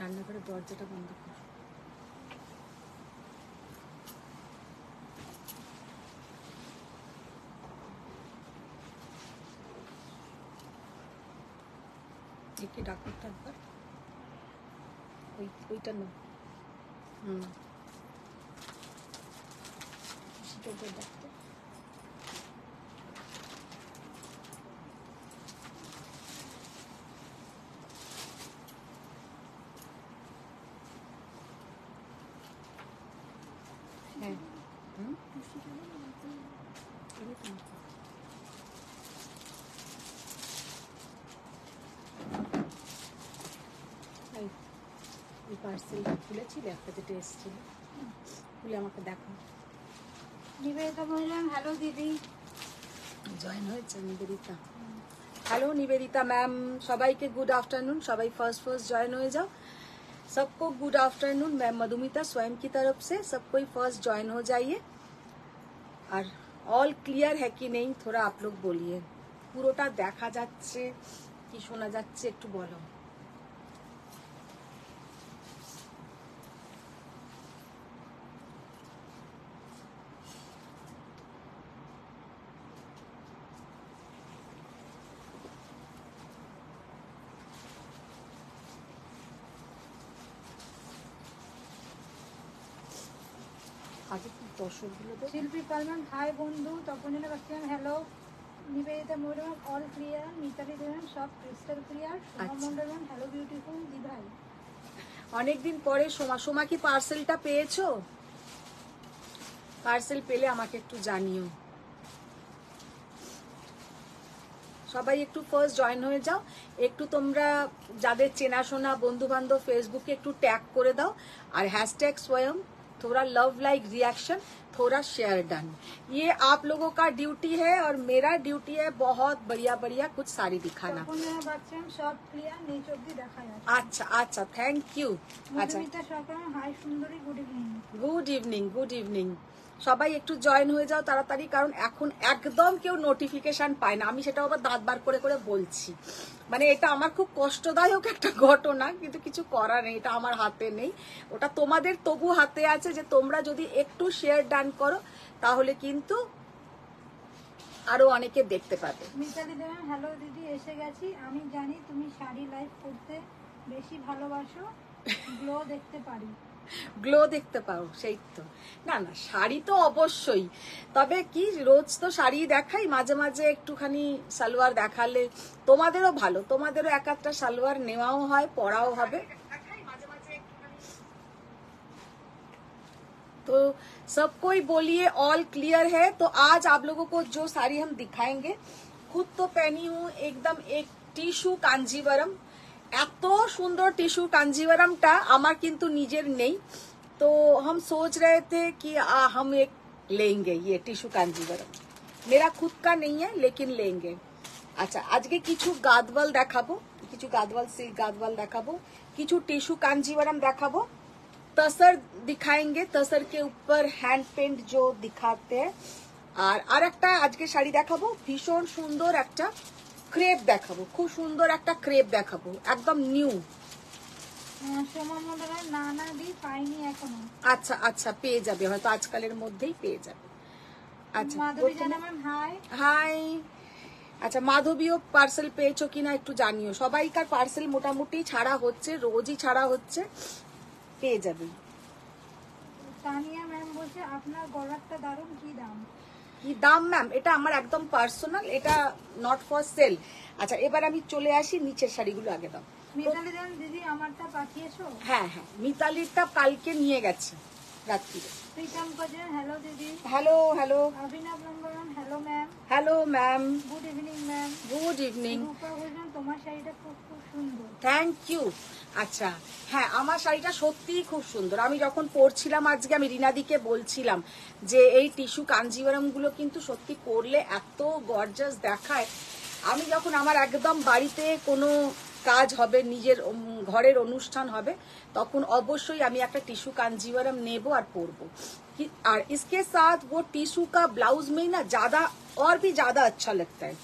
রান্নাঘরের দরজাটা বন্ধ কর। একে ডাক্তার একবার ওইটা না সেটা ডাক্তার হ্যাঁ ওই পার্সেলটা খুলেছিল একটা যেটা এসেছিল খুলে আমাকে দেখো। নিবেদিতা বললাম হ্যালো দিদি জয়েন হয়েছে নিবেদিতা। হ্যালো निवेदिता मैम, সবাইকে गुड आफ्टरनून। সবাই फर्स्ट ज्वाइन हो जाओ। सबको गुड आफ्टरनून। मैं मधुमिता स्वयं की तरफ से सबको फर्स्ट ज्वाइन हो जाइए। और ऑल क्लियर है कि नहीं थोड़ा आप लोग बोलिए। পুরোটা দেখা যাচ্ছে কি শোনা যাচ্ছে একটু বলো। আগে কি দর্শকগুলো তো শিল্পী পালমান হাই বন্ধু, Taponila Bachchan hello, Nibedita Mondal all clear, Mitali Dewan সব crystal clear, Soma Mondal hello beautiful দি ভাই। অনেকদিন পরে সোমা কি পার্সেলটা পেয়েছো? পার্সেল পেলে আমাকে একটু জানিও। সবাই একটু ফার্স্ট জয়েন হয়ে যাও। একটু তোমরা যাদের চেনাশোনা বন্ধু বান্ধব ফেসবুকে একটু টैग করে দাও और हैशटैग स्वयं थोड़ा लव लाइक रिएक्शन थोड़ा शेयर डन। ये आप लोगों का ड्यूटी है और मेरा ड्यूटी है बहुत बढ़िया बढ़िया कुछ साड़ी दिखाना। তপনিলা বাচ্চান সব ক্লিয়ার, নিচ অবধি দেখা যাচ্ছে। अच्छा अच्छा थैंक यू। अच्छा মধুমিতা সরকার হাই সুন্দরী good evening. Good evening good evening. সবাই একটু জয়েন হয়ে যাও তাড়াতাড়ি, কারণ এখন একদম কেউ নোটিফিকেশন পায় না। আমি সেটা আবার দাঁত বার করে করে বলছি, মানে এটা আমার খুব কষ্টদায়ক একটা ঘটনা, কিন্তু কিছু করার নেই, এটা আমার হাতে নেই। ওটা তোমাদের তবু হাতে আছে যে তোমরা যদি একটু শেয়ার ডান করো তাহলে কিন্তু আরো অনেকে দেখতে পাবে। মিতালি দেওয়ান হ্যালো দিদি এসে গেছি। আমি জানি তুমি শাড়ি লাইভ করতে বেশি ভালোবাসো, গ্লো দেখতে পারি। গ্লো দেখতে পাও, সেই তো। না না শাড়ি তো অবশ্যই, তবে কি রোজ তো শাড়ি দেখাই, মাঝে মাঝে একটুখানি সালোয়ার দেখালে তোমাদেরও ভালো, তোমাদেরও এক একটা সালোয়ার নেওয়াও হয়, পরাও হবে। तो सबको ही बोलिए ऑल क्लियर है। तो आज आप लोगों को जो साड़ी हम दिखाएंगे, खुद तो पहनी हूँ एकदम एक टिश्यू कांजीवरम। এত সুন্দর টিস্যু কাঞ্জিवरमটা আমার কিন্তু নিজের নেই, তো हम सोच रहे थे कि हम एक लेंगे ये टिश्यू कांजीवरम। मेरा खुद का नहीं है लेकिन लेंगे। আচ্ছা আজকে কিছু গাদওয়াল দেখাবো, কিছু গাদওয়াল সিল্ক গাদওয়াল দেখাবো, কিছু টিস্যু কাঞ্जीवरम দেখাবো, तसर दिखाएंगे, तसर के ऊपर हैंड पेंट जो दिखाते हैं। আর একটা আজকে শাড়ি দেখাবো ভীষণ সুন্দর একটা ক্রেপ দেখাবো, খুব সুন্দর একটা ক্রেপ দেখাবো একদম নিউ। সোমা মন্ডল না না দি পাইনি এখনো। আচ্ছা আচ্ছা পেয়ে যাবে, হয়তো আজকালের মধ্যেই পেয়ে যাবে। আচ্ছা মাধবী জানা ম্যাম হাই হাই। আচ্ছা মাধবীও পার্সেল পেয়েছো কিনা একটু জানিও। সবাইকার পার্সেল মোটামুটি ছাড়া হচ্ছে, রোজই ছাড়া হচ্ছে, পেয়ে যাবে। তানিয়া ম্যাম বলছে আপনার গলারটা দারুণ, কি দাম? কি দাম ম্যাম? এটা আমার একদম পার্সোনাল, এটা নট ফর সেল। আচ্ছা এবার আমি চলে আসি নিচের শাড়িগুলো আগে দাও। মিতালি দেন দিদি আমারটা পাঠিয়েছো? হ্যাঁ হ্যাঁ মিতালিরটা কালকে নিয়ে গেছে রাত্রিরে। প্রীতম কাজে হ্যালো দিদি। Hello hello. অভিনব নম্বরন hello ma'am. Hello ma'am. Good evening ma'am. Good evening. Rupa বলছেন তোমার শাড়িটা খুব খুব সুন্দর। Thank you. আচ্ছা হ্যাঁ আমার শাড়িটা সত্যিই খুব সুন্দর। আমি যখন পরছিলাম আজকে আমি রিনাদিকে বলছিলাম যে এই টিস্যু কাঞ্জিভারাম গুলো কিন্তু সত্যি পরলে এত গর্জাস দেখায়। আমি যখন আমার একদম বাড়িতে কোনো কাজ হবে, নিজের ঘরের অনুষ্ঠান হবে, তখন অবশ্যই আমি একটা টিস্যু कांजीवरम নেব আর পরবো। আর इसके साथ वो टिश्यू का ब्लाउज में ना ज्यादा और भी ज्यादा अच्छा लगता है।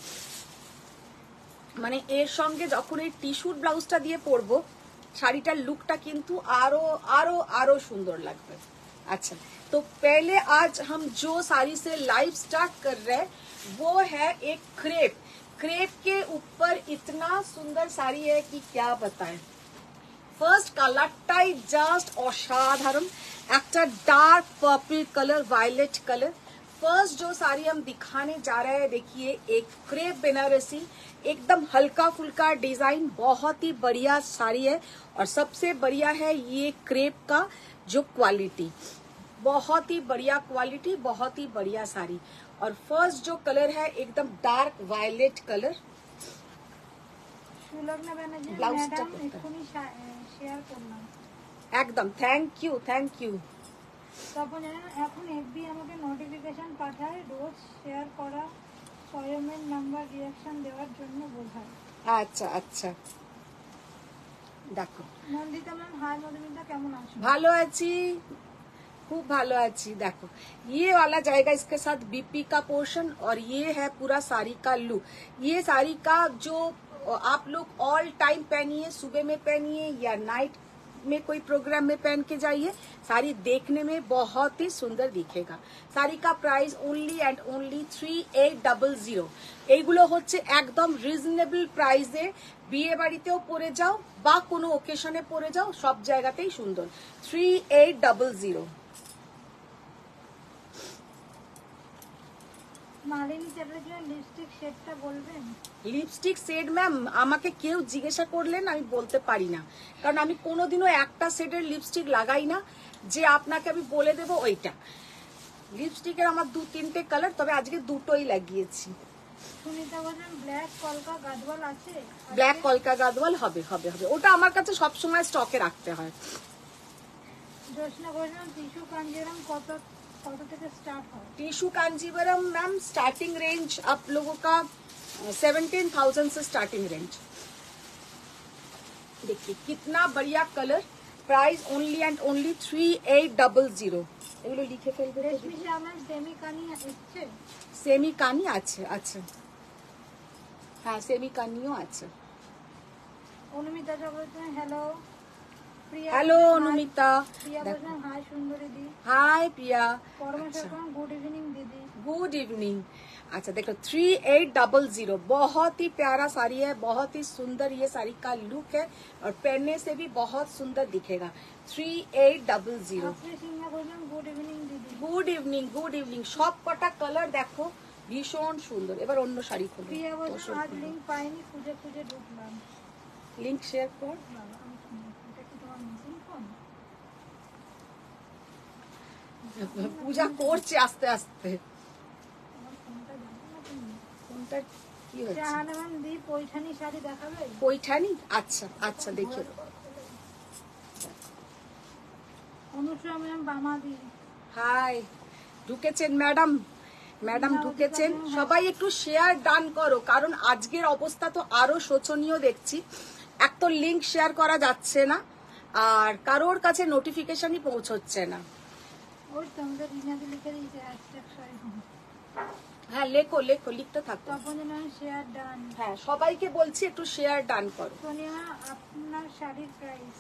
মানে এর সঙ্গে যখন এই টিস্যুর ব্লাউজটা দিয়ে পরবো শাড়িটার লুকটা কিন্তু আরো আরো আরো সুন্দর লাগবে। अच्छा, तो पहले आज हम जो साड़ी से लाइव स्टार्ट कर रहे हैं वो है एक क्रेप। क्रेप के ऊपर इतना सुंदर साड़ी है कि क्या बताएं। ফার্স্ট কালারটাই জাস্ট অসাধারণ, একটা dark purple colour, violet colour. First जो साड़ी हम दिखाने जा रहे हैं, देखिए एक क्रेप बनारसी, एकदम हल्का फुल्का डिजाइन, बहुत ही बढ़िया साड़ी है। और सबसे बढ़िया है ये क्रेप का जो क्वालिटी, बहुत ही बढ़िया क्वालिटी, बहुत ही बढ़िया साड़ी। और फर्स्ट जो कलर है एकदम dark violet colour. Sulagna Banerjee ব্লাউজটা ম্যাডাম এক্ষুনি শেয়ার করলাম। একদম থ্যাংক ইউ, থ্যাংক ইউ। তখন এখন এফবি আমাকে নোটিফিকেশন পাঠায়, রোজ শেয়ার করা স্বয়মের নাম্বার রিঅ্যাকশন দেওয়ার জন্য বোঝায়। আচ্ছা আচ্ছা, দেখো নন্দিতা ম্যাম হাই, মধুমিতা কেমন আছো? ভালো আছি, खूब भालो अच्छी। देखो ये वाला जाएगा इसके साथ बीपी का पोर्शन, और ये है पूरा साड़ी का लुक। ये साड़ी का जो आप लोग ऑल टाइम पहनिए, सुबह में पहनिए या नाइट में कोई प्रोग्राम में पहन के जाइए, साड़ी देखने में बहुत ही सुंदर दिखेगा। साड़ी का प्राइस ओनली एंड ओनली 3800। এইগুলো হচ্ছে একদম রিজনেবল প্রাইসে, বিয়ে বাড়িতেও পরে যাও বা কোনো ওকেশনে পরে যাও, সব জায়গাতেই সুন্দর। 3800। মালিনী চ্যাটার্জির লিপস্টিক শেডটা বলবেন? লিপস্টিক শেড ম্যাম আমাকে কেউ জিজ্ঞাসা করলেন আমি বলতে পারি না, কারণ আমি কোনোদিনও একটা শেডের লিপস্টিক লাগাই না যে আপনাকে আমি বলে দেব ওইটা। লিপস্টিকের আমার 2-3টে কালার, তবে আজকে দুটোই লাগিয়েছি। সুনিতা বলেন ব্ল্যাক কলকা গাদওয়াল আছে? ব্ল্যাক কলকা গাদওয়াল হবে হবে হবে, ওটা আমার কাছে সবসময় স্টকে রাখতে হয়। জোসনা বলেন টিস্যু কাঞ্জিরাম কত থেকে স্টার্ট হয়? Tissue Kanjeevaram ma'am starting range आप लोगों का 17,000 से स्टार्टिंग रेंज। देखिए कितना बढ़िया colour, price only and only 3800। এগুলো লিখে ফেলবে তো। রেশমি শ্যামের সেমি কানি এসছে? সেমি কানি আছে, আচ্ছা হ্যাঁ সেমি কানিও আছে। অনুমিতা চক্রবর্তী হ্যালো। প্রিয়া হ্যালো অনুমিতা, প্রিয়া বলেন হাই সুন্দরী দি। हाय प्रिया, পরমেশ্বর গুড ইভিনিং দিদি। Good evening. अच्छा देखो 3800, बहुत ही प्यारा साड़ी है, बहुत ही सुंदर ये साड़ी का लुक है और पहनने से भी बहुत सुंदर दिखेगा। 3800। আপনি সিংহা বলেন গুড ইভিনিং দিদি। Good evening, good evening. সব কটা কালার দেখো ভীষণ সুন্দর। এবার অন্য শাড়ি খুলবো। প্রিয়া বলেন আজ লিংক পাইনি, খুঁজে খুঁজে ঢুকলাম। লিংক শেয়ার কর। এটা কি তোমার মিসিং ফোন? পূজা করছে আস্তে আস্তে। আমার ফোনটা জানো না তুমি? কোনটা কি হচ্ছে? শাহানা ম্যাম দি পৈঠানি শাড়ি দেখাবে? পৈঠানি, আচ্ছা আচ্ছা দেখে দাও। অনুষা ম্যাম বামা দি হাই, ঢুকেছেন ম্যাডাম, ম্যাডাম ঢুকেছেন। সবাই একটু শেয়ার ডান করো, কারণ আজকের অবস্থা তো আরো শোচনীয় দেখছি। এক তো লিংক শেয়ার করা যাচ্ছে না, আর কারোর কাছে নোটিফিকেশনই পৌঁছচ্ছে না। ওই তোমাদের রিনাদি লিখে দিয়েছে হ্যাশট্যাগ শাড়ি। হ্যাঁ লেখো লেখো, লিখতে থাকো। তপন ম্যাম শেয়ার ডান। হ্যাঁ সবাইকে বলছি একটু শেয়ার ডান করো। সোনিয়া আপনার শাড়ির প্রাইস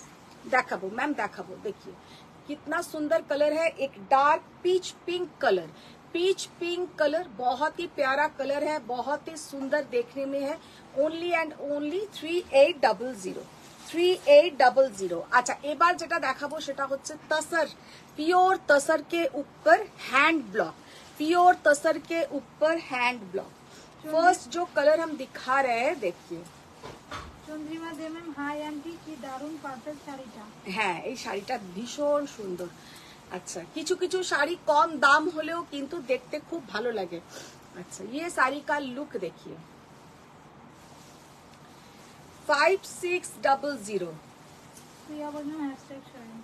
দেখাবো ম্যাম, देखाबो। देखिए कितना सुंदर कलर है, एक dark peach pink colour, peach pink colour, बहुत ही प्यारा कलर है, बहुत ही सुंदर देखने में है। Only and only 3800। 3800। अच्छा এবার যেটা দেখাবো সেটা হচ্ছে तसर, प्योर तसर के ऊपर हैंड ब्लॉक, प्योर तसर के ऊपर हैंड ब्लॉक। फर्स्ट जो कलर हम दिखा रहे हैं देखिए। চন্দ্রিমা দে ম্যাম হাই আন্টি, কি দারুণ পারফেক্ট শাড়িটা। হ্যাঁ এই শাড়িটা ভীষণ সুন্দর। আচ্ছা কিছু কিছু শাড়ি কম দাম হলেও কিন্তু দেখতে খুব ভালো লাগে। अच्छा ये साड़ी का लुक देखिए। 5600। প্রিয়া বলেন hashtag sari.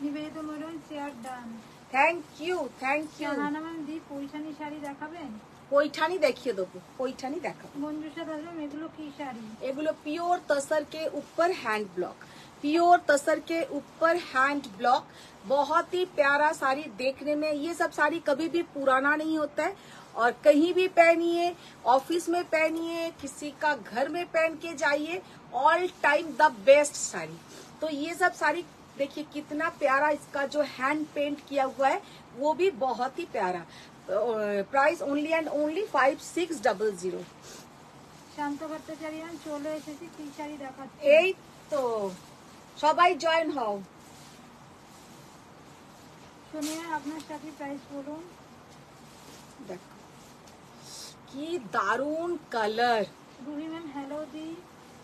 Nibedita madam share done. Thank you, thank you. Shahana ma'am দি পৈঠানি শাড়ি দেখাবেন? পৈঠানি দেখিয়ে দেবো, পৈঠানি দেখাবো। মঞ্জুষা দাস এগুলো কি শাড়ি? एगुलो प्योर तसर के ऊपर हैंड ब्लॉक, प्योर तसर के ऊपर हैंड ब्लॉक, बहुत ही प्यारा साड़ी देखने में। ये सब साड़ी कभी भी पुराना नहीं होता है, और कहीं भी पहनिए, ऑफिस में पहनिए, किसी का घर में पहन के जाइए, all time the best sari. तो तो ये सब साड़ी देखिए कितना प्यारा, इसका जो हैंड पेंट किया हुआ है वो भी बहुत ही प्यारा। Price only and only 5600। Shanta Bhattacharya ma'am চলে এসেছি, কি শাড়ি দেখাচ্ছি। এই তো সবাই জয়েন হও। শুনিয়ে আপনার সাথে প্রাইস বলুন। দেখো কি দারুন কালার। রুহি ম্যাম হ্যালো দি।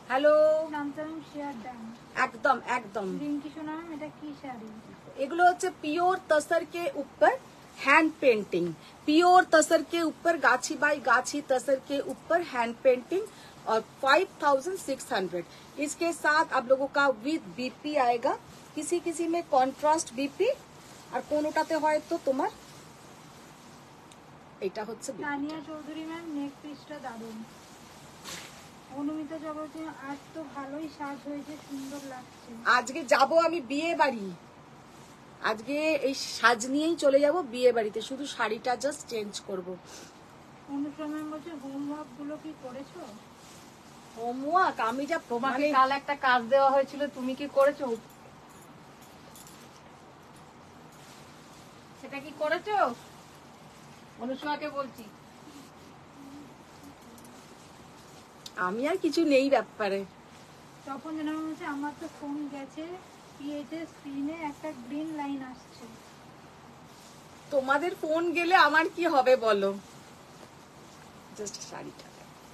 হ্যালো, শান্ত ম্যাম শেয়ার ডান। একদম একদম। রিঙ্কি সোনা ম্যাম এটা কি শাড়ি? এগুলো হচ্ছে পিওর तसर के ऊपर हैंड पेंटिंग, पियोर तसर के ऊपर गाछी बाई गाछी तसर के ऊपर हैंड पेंटिंग और 5600। इसके साथ आप लोगों का विद बीपी आएगा, किसी किसी में कॉन्ट्रास्ट बीपी और কোনোটাতে হয়তো তোমার এটা হচ্ছে BP। তানিয়া চৌধুরী ম্যাম নেক পিসটা দারুণ। অনুমিতা চক্রবর্তী আজ তো ভালোই সাজ হয়েছে, সুন্দর লাগছে। আজকে যাব আমি বিয়ে বাড়ি, আজকে এই সাজ নিয়েই চলে যাব বিয়ে বাড়িতে, শুধু শাড়িটা জাস্ট চেঞ্জ করব। অনুষ্কা ম্যাম বলছে হোমওয়ার্ক গুলো কি করেছো? হোমওয়ার্ক আমি যা তোমাকে কাল একটা কাজ দেওয়া হয়েছিল, তুমি কি করেছো? সেটা কি করেছো? অনুষ্কাকে বলছি। আমি আর কিছু নেই ব্যাপারে। তখন যেন বলছে আমার তো ফোন গেছে, পিএইচএস স্ক্রিনে একটা গ্রিন লাইন আসছে। তোমাদের ফোন গেলে আমার কি হবে বলো? জাস্ট শাড়িটা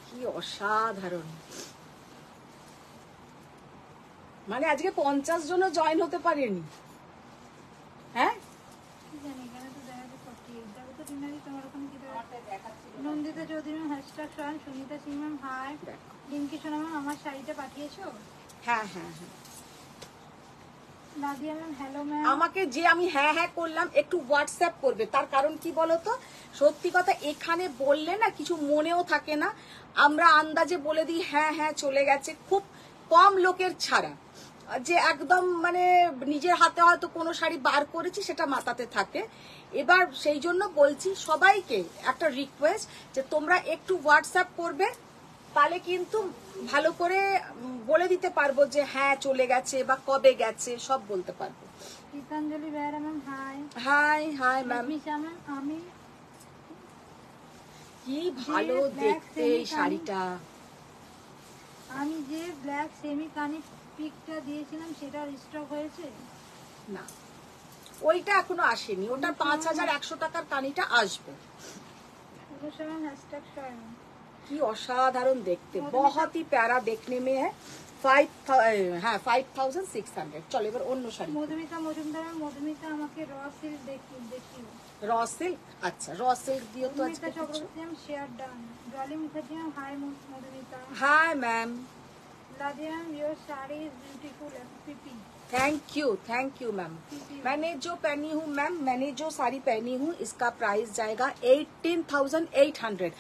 কি অসাধারণ, মানে আজকে 50 জন জয়েন হতে পারেনি। হ্যাঁ কি জানি এখানে তো দেখা যাচ্ছে 48। দেখো তো ডিনারি তোমার ওখানে কি দেখাচ্ছে? নন্দিতা চৌধুরী ম্যাম হ্যাশট্যাগ সরান। Sunita Singh ma'am hi. দেখো। রিঙ্কি সোনা ম্যাম আমার শাড়িটা পাঠিয়েছো? হ্যাঁ হ্যাঁ হ্যাঁ। Nadia ma'am hello ma'am. আমাকে যে আমি হ্যাঁ হ্যাঁ করলাম একটু হোয়াটসঅ্যাপ করবে, তার কারণ কি বলতো, সত্যি কথা এখানে বললে না কিছু মনেও থাকে না, আমরা আন্দাজে বলে দিই হ্যাঁ হ্যাঁ চলে গেছে। খুব কম লোকের ছাড়া যে একদম মানে নিজের হাতে হয়তো কোনো শাড়ি বার করেছি সেটা মাথাতে থাকে। এবার সেই জন্য বলছি সবাইকে একটা রিকোয়েস্ট যে তোমরা একটু হোয়াটসঅ্যাপ করবে, তাহলে কিন্তু ভালো করে বলে দিতে পারবো যে হ্যাঁ চলে গেছে বা কবে গেছে সব বলতে পারবো। Gitanjali Behera ma'am hi. Hi hi ma'am. Misha ma'am আমি কি ভালো দেখতে এই শাড়িটা। আমি যে ব্ল্যাক সেমি কানি পিকটা দিয়েছিলাম সেটা স্টক হয়েছে না, ওইটা এখনো আসেনি, ওটা 5100 টাকার কানিটা আসবে। অনুষ্কা ম্যাম হ্যাশট্যাগ সরান। কি অসাধারণ দেখতে, बहुत ही प्यारा देखने में है। 5600। চলো এবার অন্য শাড়ি। মধুমিতা মজুমদার ম্যাম, মধুমিতা আমাকে র সিল্ক দেখিও। র সিল্ক, আচ্ছা র সিল্ক দিও তো আজকে মধুমিতা কিছু। Chakraborty ma'am share done. Dolly Mukherjee ma'am hi Madhumita. Hi ma'am, Ladia ma'am your sari is beautiful পিপি। Thank you ma'am. मैंने जो पहनी हूँ मैम, मैंने जो साड़ी पहनी हूँ इसका प्राइस जाएगा 18,800,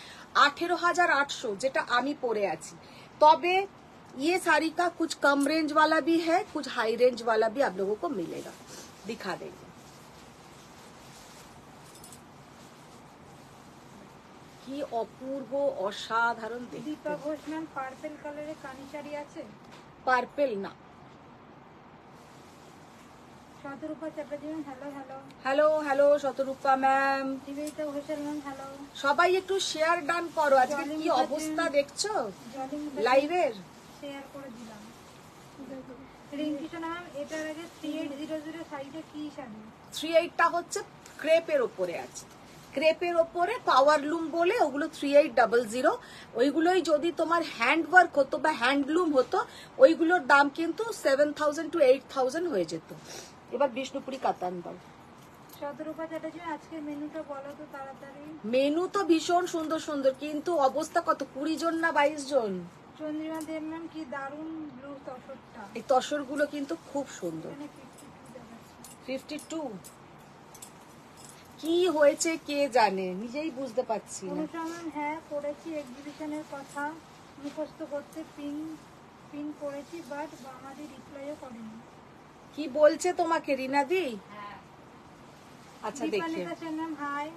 18,800 যেটা আমি পরে আছি। তবে ये साड़ी का कुछ कम रेंज वाला भी है, कुछ हाई रेंज वाला भी आप लोगों को मिलेगा, दिखा देंगे। কি অপূর্ব অসাধারণ দেখতে। দীপা ঘোষ ম্যাম পার্পল কালারের কানি শাড়ি আছে? পার্পল না। Shatarupa Chatterjee ma'am hello hello. Hello hello Shatarupa ma'am. Nibedita Ghosal ma'am hello. সবাই একটু শেয়ার ডান করো, আজকে কি অবস্থা দেখছো জলি লাইভের। শেয়ার করে দিলাম। রিঙ্কি সোনা ম্যাম এটার আগে 3800 শাড়িটা কি শাড়ি? 38টা হচ্ছে ক্রেপের ওপরে আছে, ক্রেপের ওপরে পাওয়ার লুম বলে ওগুলো 3800। ওইগুলোই যদি তোমার হ্যান্ড ওয়ার্ক হতো বা হ্যান্ডলুম হতো ওইগুলোর দাম কিন্তু 7000 to 8000 হয়ে যেত। এবার বিষ্ণুপুরি কাতান দাও। শতরূপা চ্যাটার্জি আজকে মেনুটা বলো তো তাড়াতাড়ি। মেনু তো ভীষণ সুন্দর সুন্দর, কিন্তু অবস্থা কত, 20 জন না 22 জন। চন্দ্রিমা দেব ম্যাম কি দারুণ ব্লু তসরটা। এই তসরগুলো কিন্তু খুব সুন্দর। এখানে 52 দেখাচ্ছে। 52 কি হয়েছে কে জানে, নিজেই বুঝতে পারছি না। অনুষ্কা ম্যাম হ্যাঁ করেছি, এক্সিবিশনের কথা মুখস্থ করতে পিন করেছি, বাট আমাদের রিপ্লাইও করেনি। কি বলছে তোমাকে রিনাদি? আচ্ছা দেখি। Dipalika Sen ma'am hi.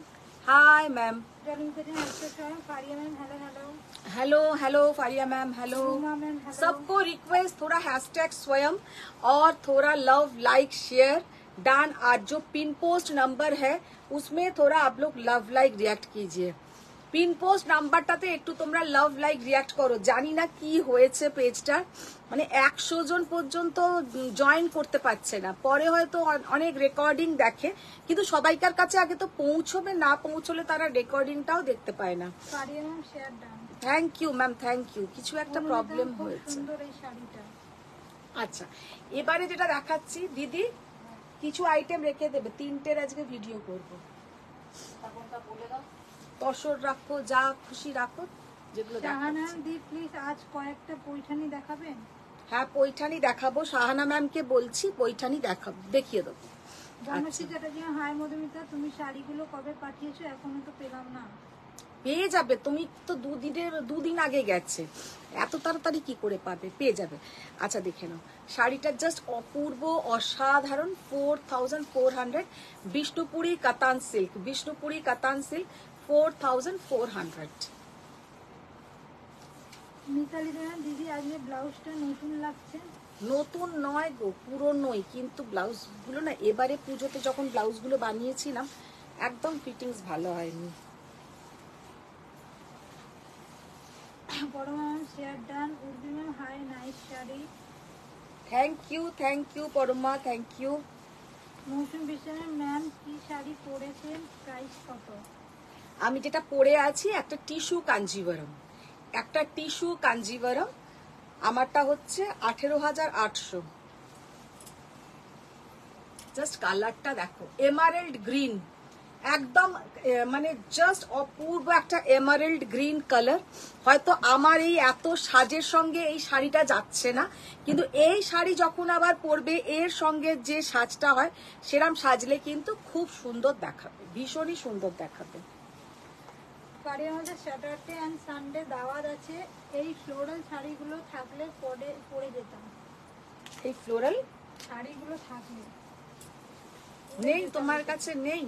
Hi ma'am. Faria ma'am hello hello. Hello hello Faria ma'am hello. Ma'am hello. सबको रिक्वेस्ट थोड़ा हैशटैग स्वयं और थोड़ा लव लाइक शेयर डन। आज जो पिन पोस्ट नंबर है उसमें थोड़ा आप लोग लव लाइक रिएक्ट कीजिए। পিন পোস্ট নাম্বারটাতে একটু তোমরা লাভ লাইক রিয়াক্ট করো। জানি না কি হয়েছে পেজটা, মানে 100 জন পর্যন্ত জয়েন করতে পারছে না। পরে হয়তো অনেক রেকর্ডিং দেখে, কিন্তু সবাইকার কাছে আগে তো পৌঁছবে, না পৌঁছলে তারা রেকর্ডিংটাও দেখতে পায় না। Thank you ma'am, thank you. কিছু একটা প্রবলেম হয়েছে। আচ্ছা, এবারে যেটা দেখাচ্ছি দিদি, কিছু আইটেম রেখে দেবে, 3টের আজকে ভিডিও করবো। তসর রাখো, যা খুশি রাখো, যেগুলো দেখাচ্ছি। প্লিজ আজ কয়েকটা পৈঠানি দেখাবেন। হ্যাঁ, পৈঠানি দেখাবো। শাহানা ম্যামকে বলছি পৈঠানি দেখাবো, দেখিয়ে দেবো। বনশ্রী চ্যাটার্জি হাই মধুমিতা, তুমি শাড়িগুলো কবে পাঠিয়েছো? এখনো তো পেলাম না। পেয়ে যাবে, তুমি তো দুদিন আগে গেছে, এত তাড়াতাড়ি কি করে পাবে? পেয়ে যাবে। আচ্ছা দেখে নাও, শাড়িটা জাস্ট অপূর্ব অসাধারণ। 4400 বিষ্ণুপুরি কাতান সিল্ক, বিষ্ণুপুরি কাতান সিল্ক 4400। মিতালি দিদি আজকে ব্লাউজটা নতুন লাগছে। নতুন নয় গো, পুরনোই, কিন্তু ব্লাউজ গুলো না এবারে পুজোতে যখন ব্লাউজ গুলো বানিয়েছিলাম একদম ফিটিংস ভালো হয়নি। Parama share done. Urbi ma'am hi, nice sari. Thank you Parama, thank you. Mousumi Biswas ma'am কি শাড়ি পরেছেন, প্রাইস কত? আমি যেটা পরে আছি একটা টিস্যু কাঞ্জিভারম, একটা টিস্যু কাঞ্জিভারম, আমারটা হচ্ছে 18,800। জাস্ট কালারটা দেখো, এমারেল্ড গ্রিন, একদম মানে জাস্ট অপূর্ব একটা এমারেল্ড গ্রিন কালার। হয়তো আমার এই এত সাজের সঙ্গে এই শাড়িটা যাচ্ছে না, কিন্তু এই শাড়ি যখন আবার পরবে এর সঙ্গে যে সাজটা হয় সেরকম সাজলে কিন্তু খুব সুন্দর দেখাবে, ভীষণই সুন্দর দেখাবে। বাড়ির মধ্যে স্যাটারডে এন্ড সানডে দাওয়াত আছে, এই ফ্লোরাল শাড়িগুলো থাকলে পরে যেতাম। এই ফ্লোরাল শাড়িগুলো থাকলে নেই তোমার কাছে? নেই।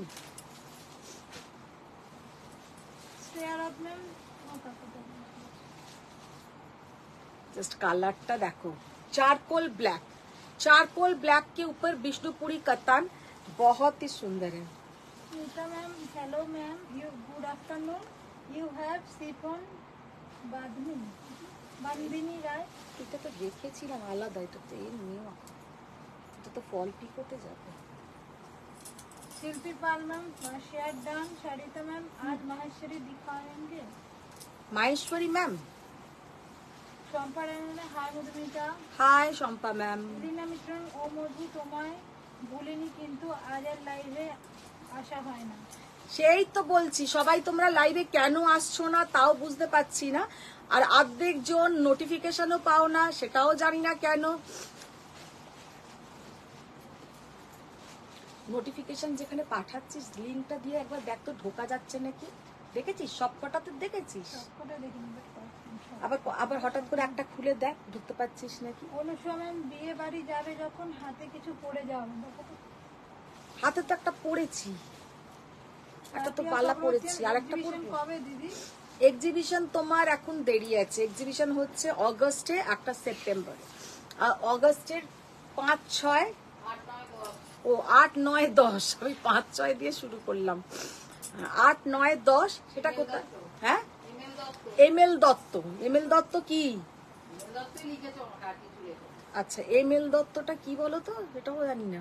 जस्ट कलरটা দেখো, चारकोल ब्लैक, चारकोल ब्लैक के ऊपर विष्णुपुरी कतान, बहुत ही सुंदर है। Nita ma'am hello ma'am, you good afternoon. You have chiffon bandhani Roy. এটা তো দেখেছিলাম আলাদা, এটা তো এর নিউ, এটা তো ফল পিকোতে যাবে। शिल्पी पाल मैम शेयर डन। शारिता मैम आज माहेश्वरी दिखाएंगे। माहेश्वरी मैम, शम्पा रानी हाय मधुमिता। हाय शम्पा मैम। रीना मिश्रण ও মধু তোমায় ভুলিনি, কিন্তু আজ আর লাইভে আসা হয় না। সেই তো বলছি, সবাই তোমরা লাইভে কেন আসছো না তাও বুঝতে পারছি না, আর অর্ধেক জন নোটিফিকেশনও পাও না, সেটাও জানি না কেন। নোটিফিকেশন যেখানে পাঠাচ্ছিস লিঙ্কটা দিয়ে একবার দেখ তো ঢোকা যাচ্ছে নাকি। দেখেছিস সবকটাতে? দেখেছিস? সবকটা দেখিনি, আবার হঠাৎ করে একটা খুলে দেখ, ঢুকতে পারছিস নাকি। অনুষ্কা ম্যাম বিয়ে বাড়ি যাবে যখন হাতে কিছু পরে যাও। হাতে তো একটা পরেছি, একটা তো পালা পরেছি, আর একটা কবে দিদি? এক্সিবিশন তোমার এখন দেরি আছে, এক্সিবিশন হচ্ছে অগস্টে, একটা সেপ্টেম্বরে। আর অগস্টের 5, 6, 8, 9, 10, আমি 5, 6 দিয়ে শুরু করলাম। 8, 9, 10 সেটা কোথায়? হ্যাঁ, এমএল দত্ত। এমএল দত্ত কি? আচ্ছা, এমএল দত্তটা কি বলো তো, এটাও জানি না।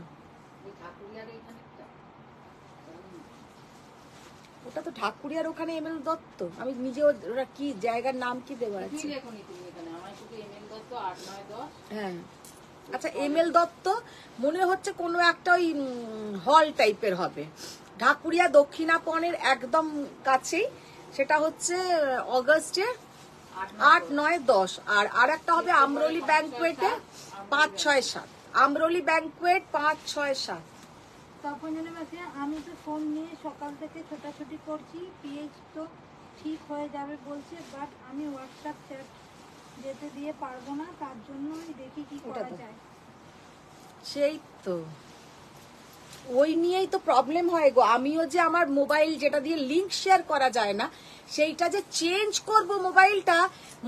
ওটা তো ঠাকুরিয়ার ওখানে এমএল দত্ত, আমি নিজে ওরা কি জায়গার নাম কি দেওয়া আছে? হ্যাঁ, আচ্ছা এমএল দত্ত মনে হচ্ছে কোনো একটা ওই হল টাইপের হবে, ঢাকুরিয়া দক্ষিণাপনের একদম কাছেই। সেটা হচ্ছে অগস্টের 8, 9, 10। আর একটা হবে আমরলি ব্যাংকুয়েটে 5, 6, 7। আমরলি ব্যাংকুয়েট 5, 6, 7। তখন আমি তো ফোন নিয়ে সকাল থেকে ছোটাছুটি করছি, পিএইচ তো ঠিক হয়ে যাবে বলছে, বাট আমি হোয়াটসঅ্যাপ চ্যাট যেতে দিয়ে পারবো না, তার জন্যই দেখি কি করা যায়। সেই তো ওই নিয়েই তো প্রবলেম হয় গো। আমিও যে আমার মোবাইল যেটা দিয়ে লিংক শেয়ার করা যায় না, সেইটা যে চেঞ্জ করব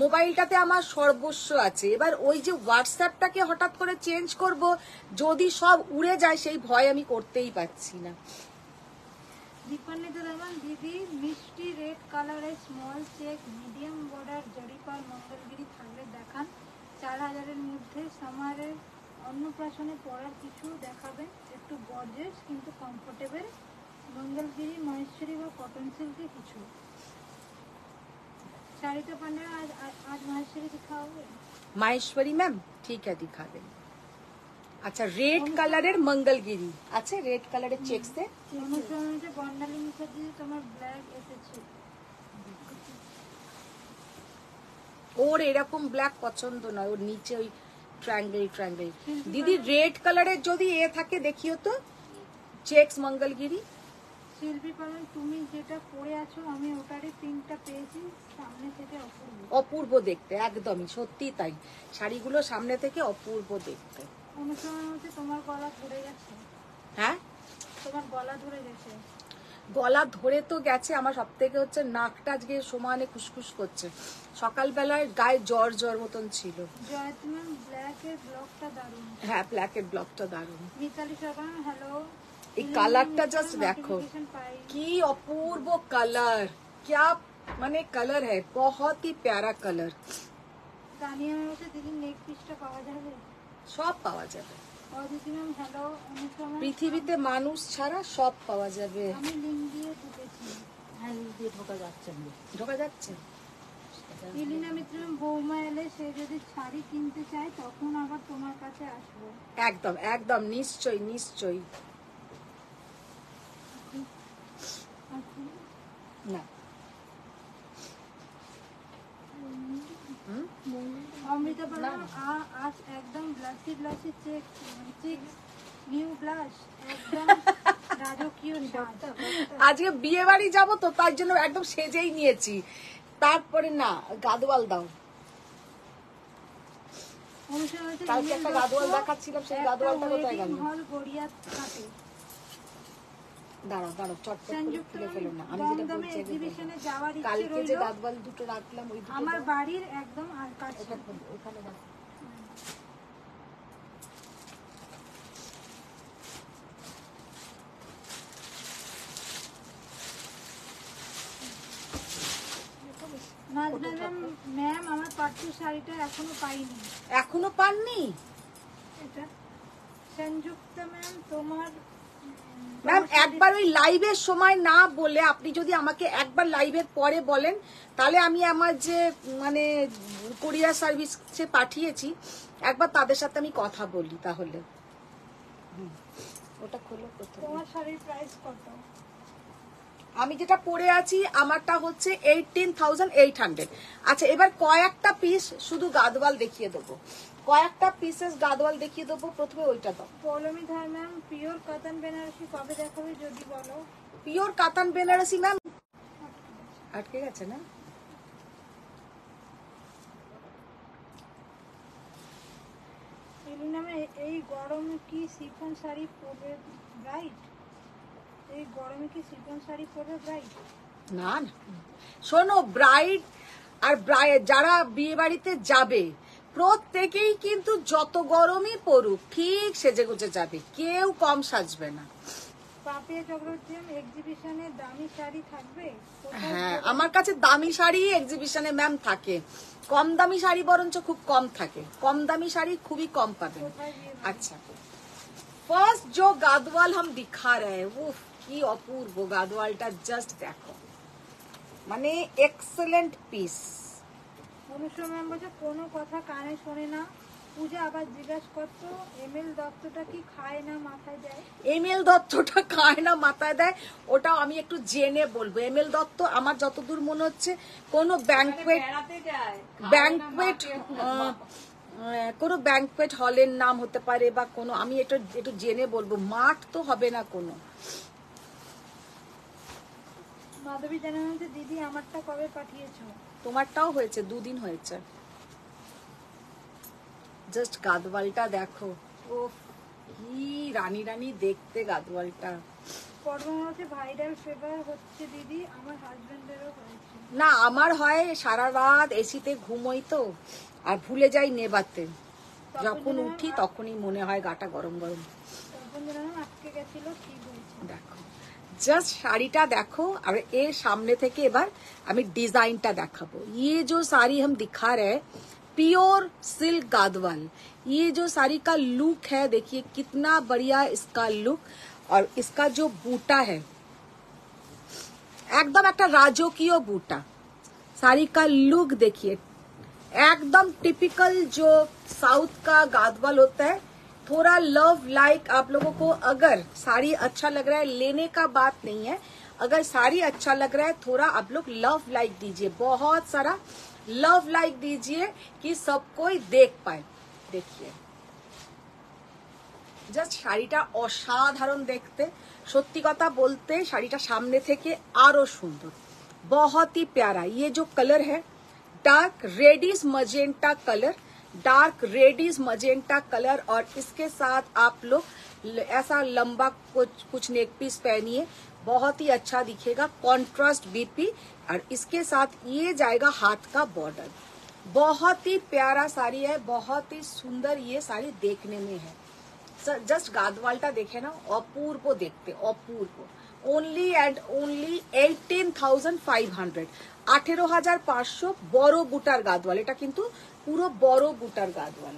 মোবাইলটাতে আমার সর্বস্ব আছে। এবার ওই যে হোয়াটসঅ্যাপটাকে হঠাৎ করে চেঞ্জ করব, যদি সব উড়ে যায় সেই ভয় আমি করতেই পারছি না। দীপান্বিতা দেওয়ান দিদি, মিষ্টি রেড কালারের স্মল চেক মিডিয়াম বর্ডার জরিপার মঙ্গলগিরি থাকলে দেখান। 4000-এর মধ্যে সামারের অন্নপ্রাশনে পরার কিছু দেখাবেন, একটু গর্জিয়াস কিন্তু কমফোর্টেবল। মঙ্গলগিরি, মহেশ্বরী বা কটন সিল্কে কিছু। सारिका पांडे आज महेश्वरी दिखाओगे? माहेश्वरी मैम ठीक है दिखा दें। अच्छा रेड कलर मंगलगिरी, अच्छा रेड कलर चेक से অনুসরণে বন্ডালি মুখার্জি তোমার ব্ল্যাক এসেছে। ওর এরকম ব্ল্যাক পছন্দ নয়, ওর নিচে ওই ট্রায়াঙ্গেল। দিদি রেড কালারের যদি এ থাকে দেখিও তো, চেকস মঙ্গলগিরি। শিল্পী পালন, তুমি যেটা পরে আছো আমি ওটারই প্রিন্টটা পেয়েছি, সামনে থেকে অপূর্ব। অপূর্ব দেখতে, একদমই সত্যি তাই, শাড়িগুলো সামনে থেকে অপূর্ব দেখতে। অনুসরণ হচ্ছে তোমার গলা ধরে গেছে। হ্যাঁ তোমার গলা ধরে গেছে। গলা ধরে তো গেছে, আমার সব থেকে হচ্ছে নাকটা আজকে সমানে খুশখুশ করছে, সকালবেলায় গায়ে জ্বর মতন ছিল। জয়তমান ব্ল্যাকের ব্লকটা দারুণ। হ্যাঁ ব্ল্যাকের ব্লকটা দারুণ। মিতালি সরকার হ্যালো। এই কালারটা জাস্ট দেখো কি অপূর্ব কালার, क्या মানে কালার है, बहुत ही प्यारा কালার। তানিয়া হচ্ছে দিদি নেক পিসটা পাওয়া যাবে? সব পাওয়া যাবে অদিতি ম্যাম হ্যালো। অনুসরণ পৃথিবীতে মানুষ ছাড়া সব পাওয়া যাবে। আমি লিঙ্ক দিয়ে ঢুকেছি। হ্যাঁ লিঙ্ক দিয়ে ঢোকা যাচ্ছে না। ঢোকা যাচ্ছে। ইলিনা মিত্র, বৌমা এলে সে যদি শাড়ি কিনতে চায় তখন আবার তোমার কাছে আসবো। একদম একদম নিশ্চয়ই না। অমৃতা বলো আজ একদম ব্লাসি চেক নিউ ব্লাশ, একদম রাজকীয় সাজ। আজকে বিয়ে বাড়ি যাবো তো তার জন্য একদম সেজেই নিয়েছি, তারপরে না গাদওয়াল দাও। কালকে একটা গাদওয়াল দেখাচ্ছিলাম, সেই গাদওয়ালটা কোথায় গেল? দাঁড়াও চটপট করে খুলে ফেলো না, আমি যেটা বলছি কালকে যে গাদওয়াল দুটো রাখলাম ওই দুটো আমার বাড়ির একদম কাছে। ওখানে রাখ। ম্যাম আমার পাট্টু শাড়িটা এখনো পাননি? এটা সংযুক্ত ম্যাম তোমার। ম্যাম একবার ওই লাইভের সময় না বলে আপনি যদি আমাকে একবার লাইভের পরে বলেন, তাহলে আমি আমার যে মানে কুরিয়ার সার্ভিসে পাঠিয়েছি একবার তাদের সাথে আমি কথা বলি, তাহলে ওটা খোলো। তোমার শাড়ির প্রাইস কত? আমি যেটা পরে আছি আমারটা হচ্ছে 18,800। আচ্ছা এবার কয়েকটা পিস শুধু গাদওয়াল দেখিয়ে দেবো, কয়েকটা পিসেস গাদওয়াল দেখিয়ে দেবো। প্রথমে ওইটা দাও। পৌলমী ধর ম্যাম, পিওর কাতান বেনারসি কবে দেখাবে যদি বলো। পিওর কাতান বেনারসি ম্যাম আটকে গেছে না? এই গরমে কি শিফন শাড়ি পরবে ব্রাইট? এই গরমে কি শিফন শাড়ি পরবে ব্রাইট? না শোনো, ব্রাইড আর যারা বিয়ে বাড়িতে যাবে প্রত্যেকেই কিন্তু যত গরমই পড়ুক ঠিক সেজে গুজে যাবে, কেউ কম সাজবে না। পাপিয়া চক্রবর্তী, এক্সিবিশনে দামি শাড়ি থাকবে? হ্যাঁ আমার কাছে দামি শাড়ি এক্সিবিশনে ম্যাম থাকে, কম দামি শাড়ি বরঞ্চ খুব কম থাকে, কম দামি শাড়ি খুবই কম পাবেন। अच्छा फर्स्ट जो गादवाल हम दिखा रहे हैं वो की अपूर्व गादवालটা জাস্ট দেখো, মানে এক্সেলেন্ট পিস। অনুসরণ বলছে কোনো কথা কানে শোনে না। পূজা আবার জিজ্ঞাসা করতো এমএল দত্তটা কি খায় না মাথায় দেয়? এমএল দত্তটা খায় না মাথায় দেয়, ওটাও আমি একটু জেনে বলবো। এমএল দত্ত আমার যতদূর মনে হচ্ছে কোনো ব্যাংকুয়েট হলের নাম হতে পারে বা কোনো, আমি এটা একটু জেনে বলবো, মাঠ তো হবে না কোনো। মাধবী জানাচ্ছে দিদি আমারটা কবে পাঠিয়েছো? তোমারটাও হয়েছে, 2 দিন হয়েছে। জাস্ট গাদওয়ালটা দেখো, ও কি রানী রানী দেখতে গাদওয়ালটা। পরমাণুতে ভাইরাল ফেভার হচ্ছে দিদি, আমার হাজবেন্ডেরও হয়েছে। না আমার হয়, সারা রাত এসিতে ঘুমোই তো, আর ভুলে যাই নেবাতে, যখন উঠি তখনই মনে হয় গাটা গরম গরম। তখন যেন আটকে গেছিল, ঠিক হয়েছে। দেখো জাস্ট শাড়িটা দেখো, আর এর সামনে থেকে এবার আমি ডিजाइनটা দেখাবো। ये जो साड़ी हम दिखा रहे प्योर सिल्क गादवाल, ये जो साड़ी का लुक है देखिए कितना बढ़िया इसका लुक, और इसका जो बूटा है एकदम एक राजकीय बूटा। साड़ी का लुक देखिए एकदम टिपिकल जो साउथ का गादवाल होता है। थोड़ा लव लाइक आप लोगों को, अगर साड़ी अच्छा लग रहा है, लेने का बात नहीं है, अगर साड़ी अच्छा लग रहा है थोड़ा आप लोग लव लाइक दीजिए, बहुत सारा लव लाइक दीजिए कि सब कोई देख पाए। देखिए জাস্ট শাড়িটা অসাধারণ দেখতে, সত্যি কথা বলতে শাড়িটা সামনে থেকে আরো সুন্দর, बहुत ही प्यारा। ये जो कलर है dark reddish magenta colour, dark reddish magenta colour, और इसके साथ आप लोग ऐसा लंबा कुछ नेक पीस पहनिए, बहुत ही अच्छा दिखेगा, कॉन्ट्रास्ट बीपी, और इसके साथ ये जाएगा हाथ का बॉर्डर। बहुत ही प्यारा साड़ी है, बहुत ही सुंदर ये साड़ी देखने में है। জাস্ট গাদওয়ালটা দেখে নাও, অপূর্ব দেখতে, অপূর্ব। ওনলি অ্যান্ড ওনলি 18,500, 18,500 বড় বুটার গাদওয়াল। এটা কিন্তু পুরো বড় বুটার গাদওয়াল।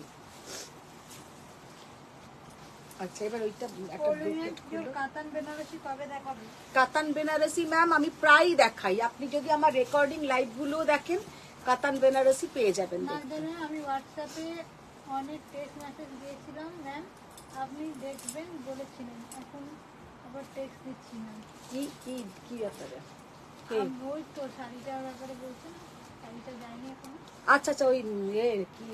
আচ্ছা এবার ওইটা একটা ব্রোকেট খুলো। কাতান বেনারসি কবে দেখাবে? কাতান বেনারসি ম্যাম আমি প্রায় দেখাই, আপনি যদি আমার রেকর্ডিং লাইভ গুলো দেখেন কাতান বেনারসি পেয়ে যাবেন। আমি হোয়াটসঅ্যাপে অনেক টেক্সট মেসেজ দিয়েছিলাম ম্যাম, আপনি দেখবেন বলেছিলেন, এখন আবার টেক্সট দিচ্ছি না। কি কি কি ব্যাপারে? ওই তো শাড়িটার ব্যাপারে বলছেন, শাড়িটা যায়নি এখন। আচ্ছা আচ্ছা ওই কি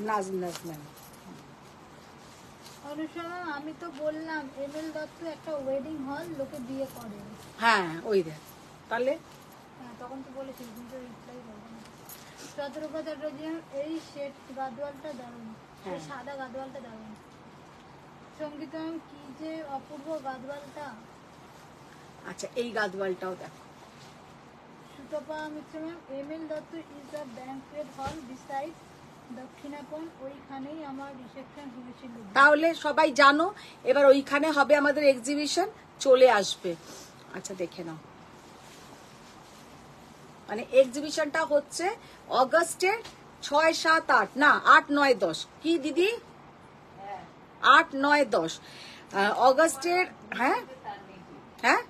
নাজ ম্যাম। অনুসরণ আমি তো বললাম এমএল দত্ত একটা ওয়েডিং হল লোকে বিয়ে করে। হ্যাঁ ওই দেখ তাহলে, হ্যাঁ তখন তো বলেছিল, কিন্তু রিপ্লাই করবো না। 17 চট্টোপাধ্যায় এই শেড গাদওয়ালটা দারুণ, এই সাদা গাদওয়ালটা দারুণ। সঙ্গীতা কি যে অপূর্ব গাদওয়ালটা। আচ্ছা এই গাদওয়ালটাও দেখো। Sutapa Mitra ma'am, ML Dutta is the banquet hall beside Dakshinapan, ওইখানেই আমার রিসেপশন হয়েছিল। তাহলে সবাই জানো, এবার ওইখানে হবে আমাদের এক্সিবিশন, চলে আসবে। আচ্ছা দেখে নাও, মানে এক্সিবিশনটা হচ্ছে অগস্টে 6, 7, 8 না 8, 9, 10 কি দিদি, 8, 9, 10 অগস্টের। হ্যাঁ হ্যাঁ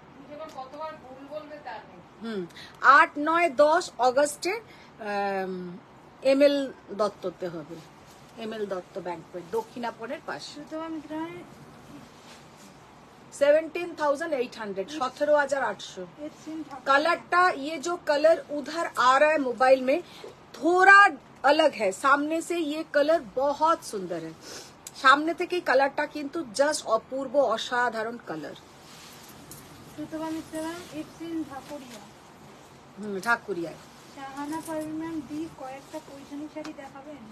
8, 9, 10 অগস্টে এমএল দত্ততে হবে, এমএল দত্ত ব্যাংকুয়েট দক্ষিণাপনের পাশে। 17,800, 17,800। कलरटा ये जो कलर उधर आ रहा है मोबाइल में थोड़ा अलग है, सामने से ये कलर बहुत सुंदर है, सामने থেকে কালারটা কিন্তু জাস্ট অপূর্ব অসাধারণ colour. Sutapa Mitra ma'am, it's in Dhakuria. Dhakuria. Shahana Parvin ma'am, দি কয়েকটা পৈঠানি শাড়ি দেখাবেন।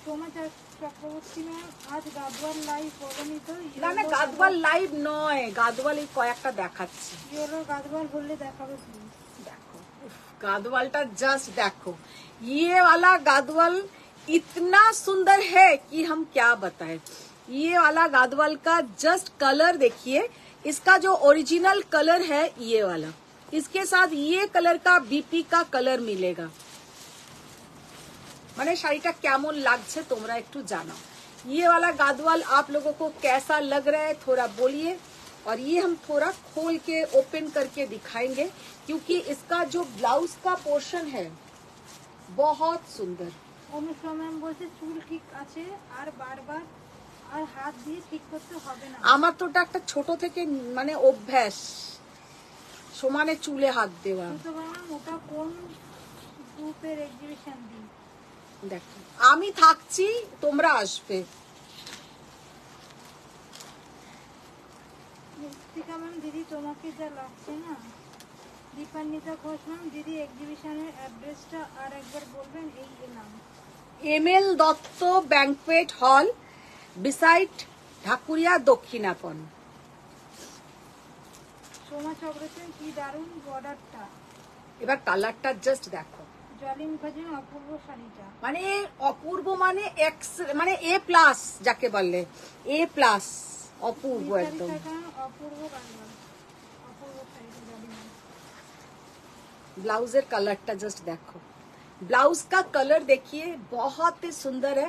সোমা চক্রবর্তী ম্যাম, আজ গাদওয়াল লাইভ বলেনি তো? না না গাদওয়াল লাইভ নয়, গাদওয়াল এই কয়েকটা দেখাচ্ছি। ইয়েলো গাদওয়াল বললে দেখাবে প্লিজ। देखो गादवालटा जस्ट देखो, ये वाला गादवाल इतना सुंदर है कि हम क्या बताएं। ये वाला गादवाल का जस्ट कलर देखिए, इसका जो ओरिजिनल कलर है ये वाला, इसके साथ ये कलर का बीपी का कलर मिलेगा। माने শাড়িটা কেমন লাগছে তোমরা একটু জানাও। ये वाला गादवाल आप लोगों को कैसा लग रहा है थोड़ा बोलिए, और ये हम थोड़ा खोल के ओपन करके दिखाएंगे क्योंकि इसका जो ब्लाउज का पोर्शन है बहुत सुंदर। অনুষ্কা ম্যাম বলছে চুল ঠিক আছে, আর বারবার আর হাত দিয়ে ঠিক করতে হবে না। আমার তো ওটা একটা ছোট থেকে মানে অভ্যাস, সমানে চুলে হাত দেওয়া। তো ম্যাম ওটা কোন গ্রুপের এক্সিবিশন দিন? দেখো আমি থাকছি, তোমরা আসবে। মুস্তিকা ম্যাম, দিদি তোমাকে যা লাগছে না। দীপান্বিতা ঘোষ ম্যাম, দিদি এক্সিবিশনের অ্যাড্রেসটা আর একবার বলবেন? এই এলাম। ML Dutta banquet hall, beside Dhakuria Dakshinapan. Soma Chakraborty কি দারুণ বর্ডারটা, এবার কালারটা জাস্ট দেখো, জলি মুখার্জির অপূর্ব শাড়িটা, মানে অপূর্ব মানে এক্স মানে এ প্লাস যাকে বলে, এ প্লাস, অপূর্ব একদম। অপূর্ব কালার, অপূর্ব শাড়িটা জলি। ब्लाउजर कलरটা জাস্ট দেখো, ब्लाउज का कलर देखिए बहुत ही सुंदर है।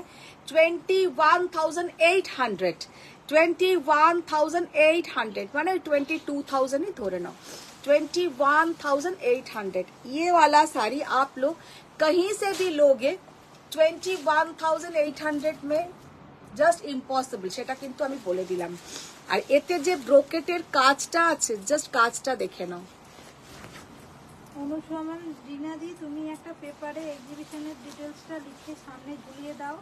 21,800 21,800 মানে 22,000 ही ধরে নাও, 21,800। ये वाला साड़ी आप लोग कहीं से भी लोगे 21,800 में জাস্ট ইম্পসিবল, সেটা কিন্তু আমি বলে দিলাম। আর এতে যে ব্রোকেটের কাজটা আছে, জাস্ট কাজটা দেখে নাও। অনুসমান রিনাদি, তুমি একটা পেপারে এক্সিবিশনের ডিটেলসটা লিখে সামনে ঝুলিয়ে দাও,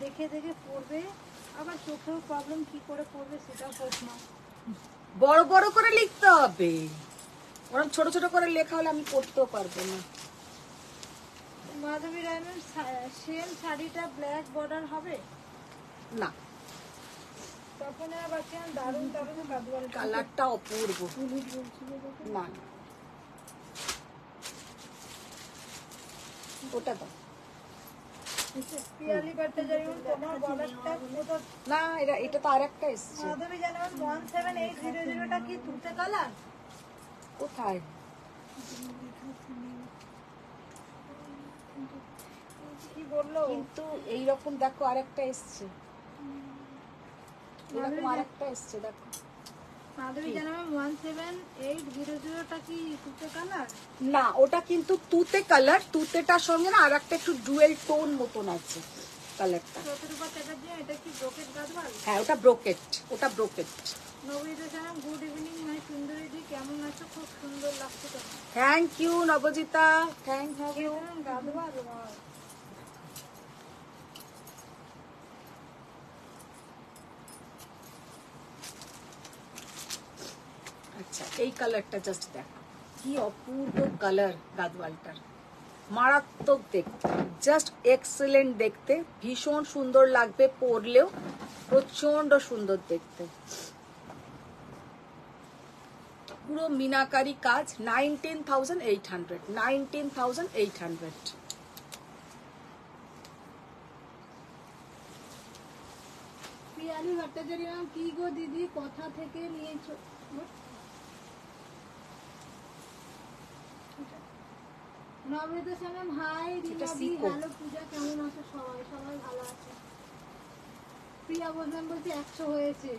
দেখে দেখে পড়বে। আবার চোখেও প্রবলেম, কি করে পড়বে সেটাও প্রশ্ন। বড় বড় করে লিখতে হবে, ওরকম ছোট ছোট করে লেখা হলে আমি পড়তেও পারবো না। মাধবী রায়নের সেম শাড়িটা ব্ল্যাক বর্ডার হবে না, তপনের বাচ্চা দারুণ দারুণ গাদওয়াল কালারটা অপূর্ব। না না, ওটা দাও পিয়ালি ভট্টাচার্য, তোমার বর্ডারটা কোথা? না, এটা তো আর একটা এসছে। মাধবী জানাবেন 17800টা কি তুতে কালার? কোথায়? কি বললো? কিন্তু এইরকম দেখো আরেকটা এসছে, এরকম আরেকটা এসছে দেখো। মাধবী জানাবেন 17800টা কি তুতে কালার? না, ওটা কিন্তু তুতে কালার, তুতেটার সঙ্গে না আর একটা একটু ডুয়েল টোন মতন আছে কালারটা। শতরূপা চ্যাটার্জি, এটা কি ব্রোকেট গাদওয়াল? হ্যাঁ, ওটা ব্রোকেট, ওটা ব্রোকেট। নবীদা জানাম গুড ইভিনিং মাই সুন্দরীদি, কেমন আছো? খুব সুন্দর লাগছে তোমাকে। Thank you Nabajita, thank you. Gadwal আচ্ছা, এই কালারটা জাস্ট দেখো, কি অপূর্ব কালার গাদওয়ালটার, মারাত্মক দেখতে, জাস্ট এক্সেলেন্ট দেখতে, ভীষণ সুন্দর লাগবে পরলেও, প্রচন্ড সুন্দর দেখতে। পুরো মিনাকারি কাজ, 19,800 19,800। পিয়ালি ভট্টাচার্য, কি গো দিদি কথা থেকে নিয়েছো? নবনীতা সালাম, হাই রিনাদি, হ্যালো পূজা, কেমন আছো? সবাই সবাই ভালো আছে। প্রিয়া বললাম বলছি 100 হয়েছে।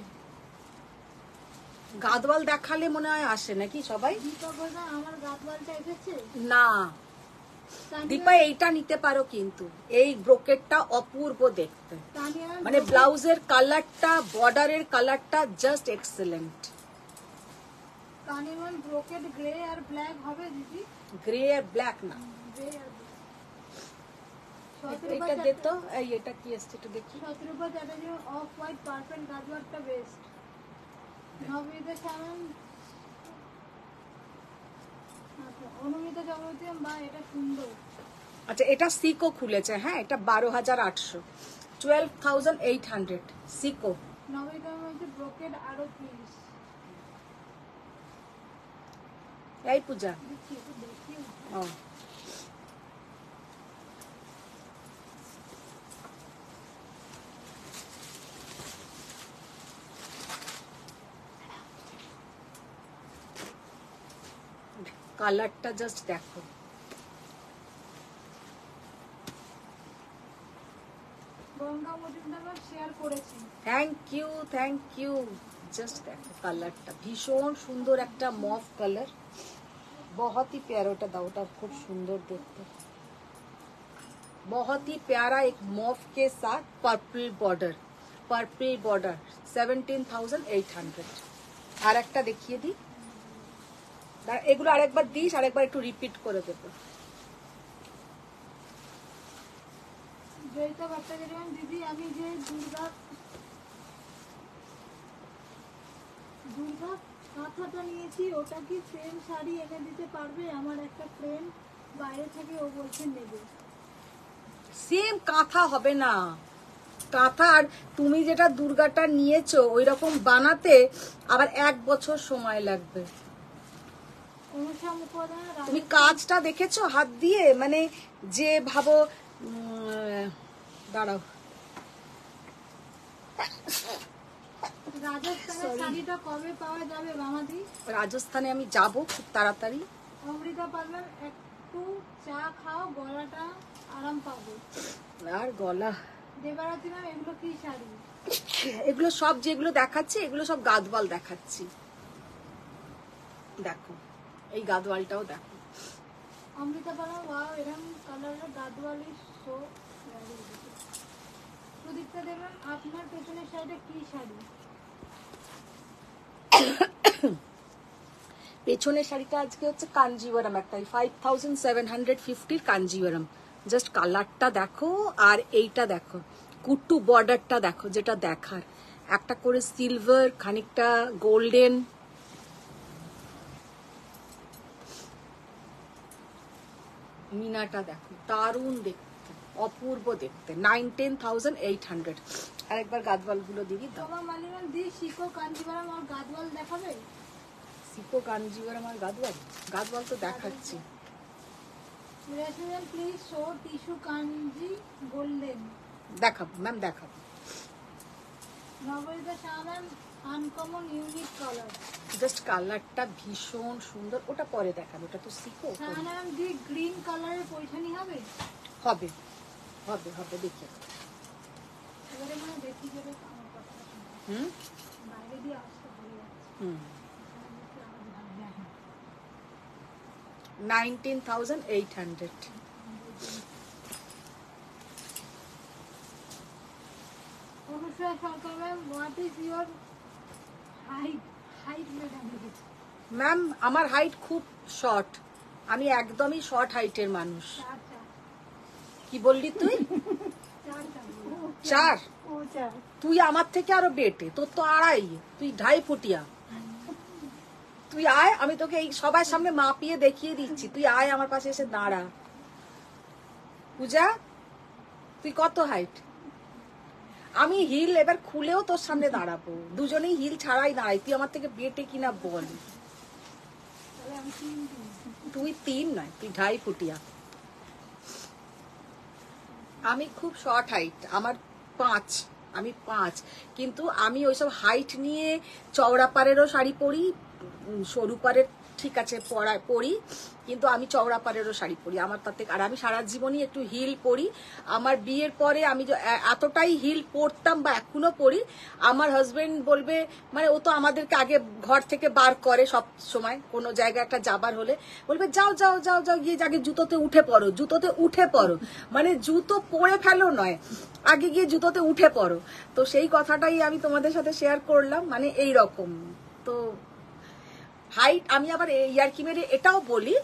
গাদওয়াল দেখালে মনে হয় আসে নাকি সবাই? দীপক বললাম আমার গাদওয়ালটা এসেছে না দীপা, এইটা নিতে পারো, কিন্তু এই ব্রোকেটটা অপূর্ব দেখতে, মানে ব্লাউজের কালারটা, বর্ডারের কালারটা জাস্ট এক্সেলেন্ট। কানিমন ব্রোকেট গ্রে আর ব্ল্যাক হবে দিদি? গ্রে আর ব্ল্যাক না, গ্রে আর এটা দে তো, এই এটা কি আসছে একটু দেখি। Shatarupa Chatterjee, off white perfect গাদওয়ালটা বেস্ট। নবনীতা সালাম, অনুমিতা চক্রবর্তী, বা এটা সুন্দর। আচ্ছা, এটা সিকো খুলেছে, হ্যাঁ, এটা 12,800 12,800 সিকো। নবনীতা বলছে ব্রোকেড আরো প্লিজ। এই পূজা, দেখি একটু দেখি। ও কালারটা জাস্ট দেখো, গঙ্গা মজুমদার শেয়ার করেছি। Thank you thank you. Just দেখো কালারটা, ভীষণ সুন্দর একটা মফ কালার, बहुत ही प्यारा। ওটা দাও, ওটা খুব সুন্দর দেখতে, बहुत ही प्यारा एक मॉफ के साथ पर्पल बॉर्डर, 17,800। আর একটা দেখিয়ে দিই, এগুলো আরেকবার দিস, আরেকবার একটু রিপিট করে দেবো। জয়িতা ভট্টাচার্য, দিদি আমি যে দুর্গা কাঁথাটা নিয়েছি, ওটা কি সেম শাড়ি এনে দিতে পারবে? আমার একটা ফ্রেন্ড বাইরে থেকে, ও বলছে নেবে। সেম কাঁথা হবে না, কাঁথা, আর তুমি যেটা দুর্গাটা নিয়েছো ওই রকম বানাতে আবার 1 বছর সময় লাগবে। অনুষা মুখোপাধ্যায় তুমি কাজটা দেখেছো হাত দিয়ে, মানে যে ভাবো দাঁড়াও, রাজস্থানের শাড়িটা কবে পাওয়া যাবে মামাদি? রাজস্থানে আমি যাব খুব তাড়াতাড়ি। অমৃতা পারবেন একটু চা খাও, গলাটা আরাম পাবে। আর গলা, দেবারাতি ম্যাম এগুলো কি শাড়ি? এগুলো সব যেগুলো দেখাচ্ছি এগুলো সব গাদওয়াল দেখাচ্ছি। দেখো এই গাদওয়ালটাও দেখো। অমৃতা পারবেন ওয়াও, এরকম কালারের গাদওয়ালি সো। সুদীপ্তা দেবেন আপনার পেছনের শাড়িটা কি শাড়ি? পেছনের শাড়িটা আজকে হচ্ছে কাঞ্জিভারাম, একটা 5750 কাঞ্জিভারাম। জাস্ট কালারটা দেখো আর এইটা দেখো, কুট্টু বর্ডারটা দেখো, যেটা দেখার, একটা করে সিলভার, খানিকটা গোল্ডেন। মিনাটা দেখো, দারুণ দেখতে, অপূর্ব দেখতে। 19,800। আর একবার গাদওয়াল গুলো দিবি দাও। তোমার মালিমান দি শিখো কাঞ্জিভারাম আর গাদওয়াল দেখাবে? সিপো কাঞ্জিভারাম আর গাদওয়াল, গাদওয়াল তো দেখাচ্ছি। Please show tissue Kanji golden. দেখাবো ম্যাম, দেখাবো। Nabarita Shah ma'am uncommon unique colour. Just কালারটা ভীষণ সুন্দর, ওটা পরে দেখাবো, ওটা তো সিপো। শাহ ম্যাম দি গ্রিন কালারের পৈঠানি হবে? হবে হবে হবে, দেখি। এবারে মানে দেখি যেটা আমার কথা হুম বাইরে দিয়ে আসতে ভুলে যাচ্ছে। হুম এখানে দেখি আওয়াজ ভালো আসে। 19,800। Anushka Sarkar ma'am what is your height? Height madam লিখেছে ম্যাম আমার হাইট খুব শর্ট, আমি একদমই শর্ট হাইটের মানুষ। 4 কি বললি তুই? 4? ও 4। তুই আমার থেকে আরো বেটে, তোর তো 2.5, তুই 2.5 ফুটিয়া। তুই আয়, আমি তোকে এই সবার সামনে মাপিয়ে দেখিয়ে দিচ্ছি, তুই আয় আমার পাশে এসে দাঁড়া। পূজা তুই কত হাইট? আমি হিল এবার খুলেও তোর সামনে দাঁড়াবো, দুজনেই হিল ছাড়াই দাঁড়াই। তুই আমার থেকে বেটে কিনা বল। তাহলে আমি 3 দিন। তুই 3 নয়, তুই 2.5 ফুটিয়া। আমি খুব শর্ট হাইট, আমার 5, আমি 5। কিন্তু আমি ওইসব হাইট নিয়ে চওড়া পাড়েরও শাড়ি পরি, সরু পাড়ের ঠিক আছে পরি, কিন্তু আমি চওড়া পাড়েরও শাড়ি পরি। আমার তাতে, আর আমি সারা জীবনই একটু হিল পরি। আমার বিয়ের পরে আমি এতটাই হিল পরতাম বা এখনো পরি, আমার হাজবেন্ড বলবে, মানে ও তো আমাদেরকে আগে ঘর থেকে বার করে সব সময়, কোনো জায়গায় একটা যাবার হলে বলবে যাও যাও যাও যাও, গিয়ে আগে জুতোতে উঠে পড়ো, জুতোতে উঠে পড়ো, মানে জুতো পরে ফেলো নয়, আগে গিয়ে জুতোতে উঠে পড়ো। তো সেই কথাটাই আমি তোমাদের সাথে শেয়ার করলাম, মানে এই রকম। তো হাইট, আমি আবার ইয়ার্কি মেরে এটাও বলি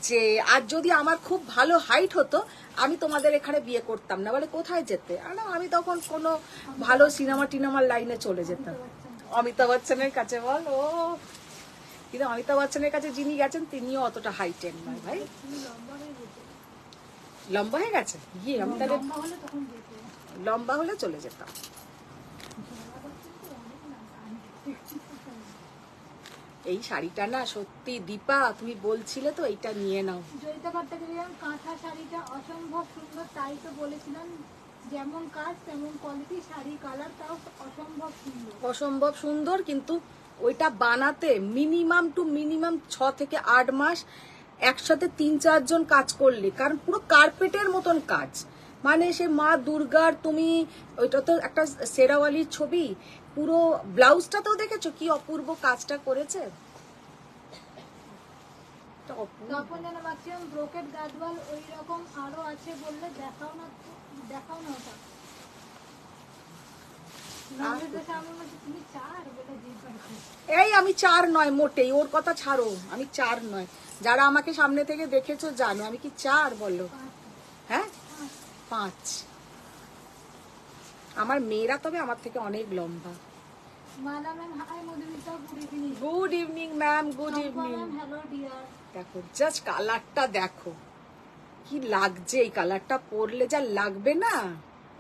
যে আর যদি আমার খুব ভালো হাইট হতো আমি তোমাদের এখানে বিয়ে করতাম না। বলে কোথায় যেতে? আমি তখন কোনো ভালো সিনেমা টিনেমার লাইনে চলে যেতাম। অমিতাভ বচ্চনের কাছে। বল ও, কিন্তু অমিতাভ বচ্চনের কাছে যিনি গেছেন তিনিও অতটা হাইটের নয় ভাই। লম্বা হয়ে গেছে গিয়ে আমি তাহলে লম্বা হলে চলে যেতাম। এই শাড়িটা না সত্যি দীপা, তুমি বলছিলে তো এইটা নিয়ে নাও। জয়িতা ভট্টাচার্য কাঁথা শাড়িটা অসম্ভব সুন্দর, তাই তো বলেছিলাম যেমন কাজ তেমন কোয়ালিটি, শাড়ি কালার তাও অসম্ভব সুন্দর। অসম্ভব সুন্দর, কিন্তু ওইটা বানাতে মিনিমাম 6 থেকে 8 মাস একসাথে 3-4 জন কাজ করলে, কারণ পুরো কার্পেটের মতন কাজ, মানে সে মা দুর্গার, তুমি ওইটা তো একটা শেরাওয়ালির ছবি, পুরো ব্লাউজটাতেও দেখেছো কি অপূর্ব কাজটা করেছে। তখন যেন ভাবছিলাম ব্রোকেট গাদওয়াল ওই রকম আরো আছে বললে দেখাও না, দেখাও না ওটা। এই আমি 4 নয় মোটেই, ওর কথা ছাড়ো, আমি 4 নয়। যারা আমাকে সামনে থেকে দেখেছো জানো আমি কি 4 বলো? হ্যাঁ 5। আমার মেয়েরা তবে আমার থেকে অনেক লম্বা। Good evening ma'am, good evening. দেখো জাস্ট কালারটা দেখো কি লাগছে, এই কালারটা পরলে যা লাগবে না,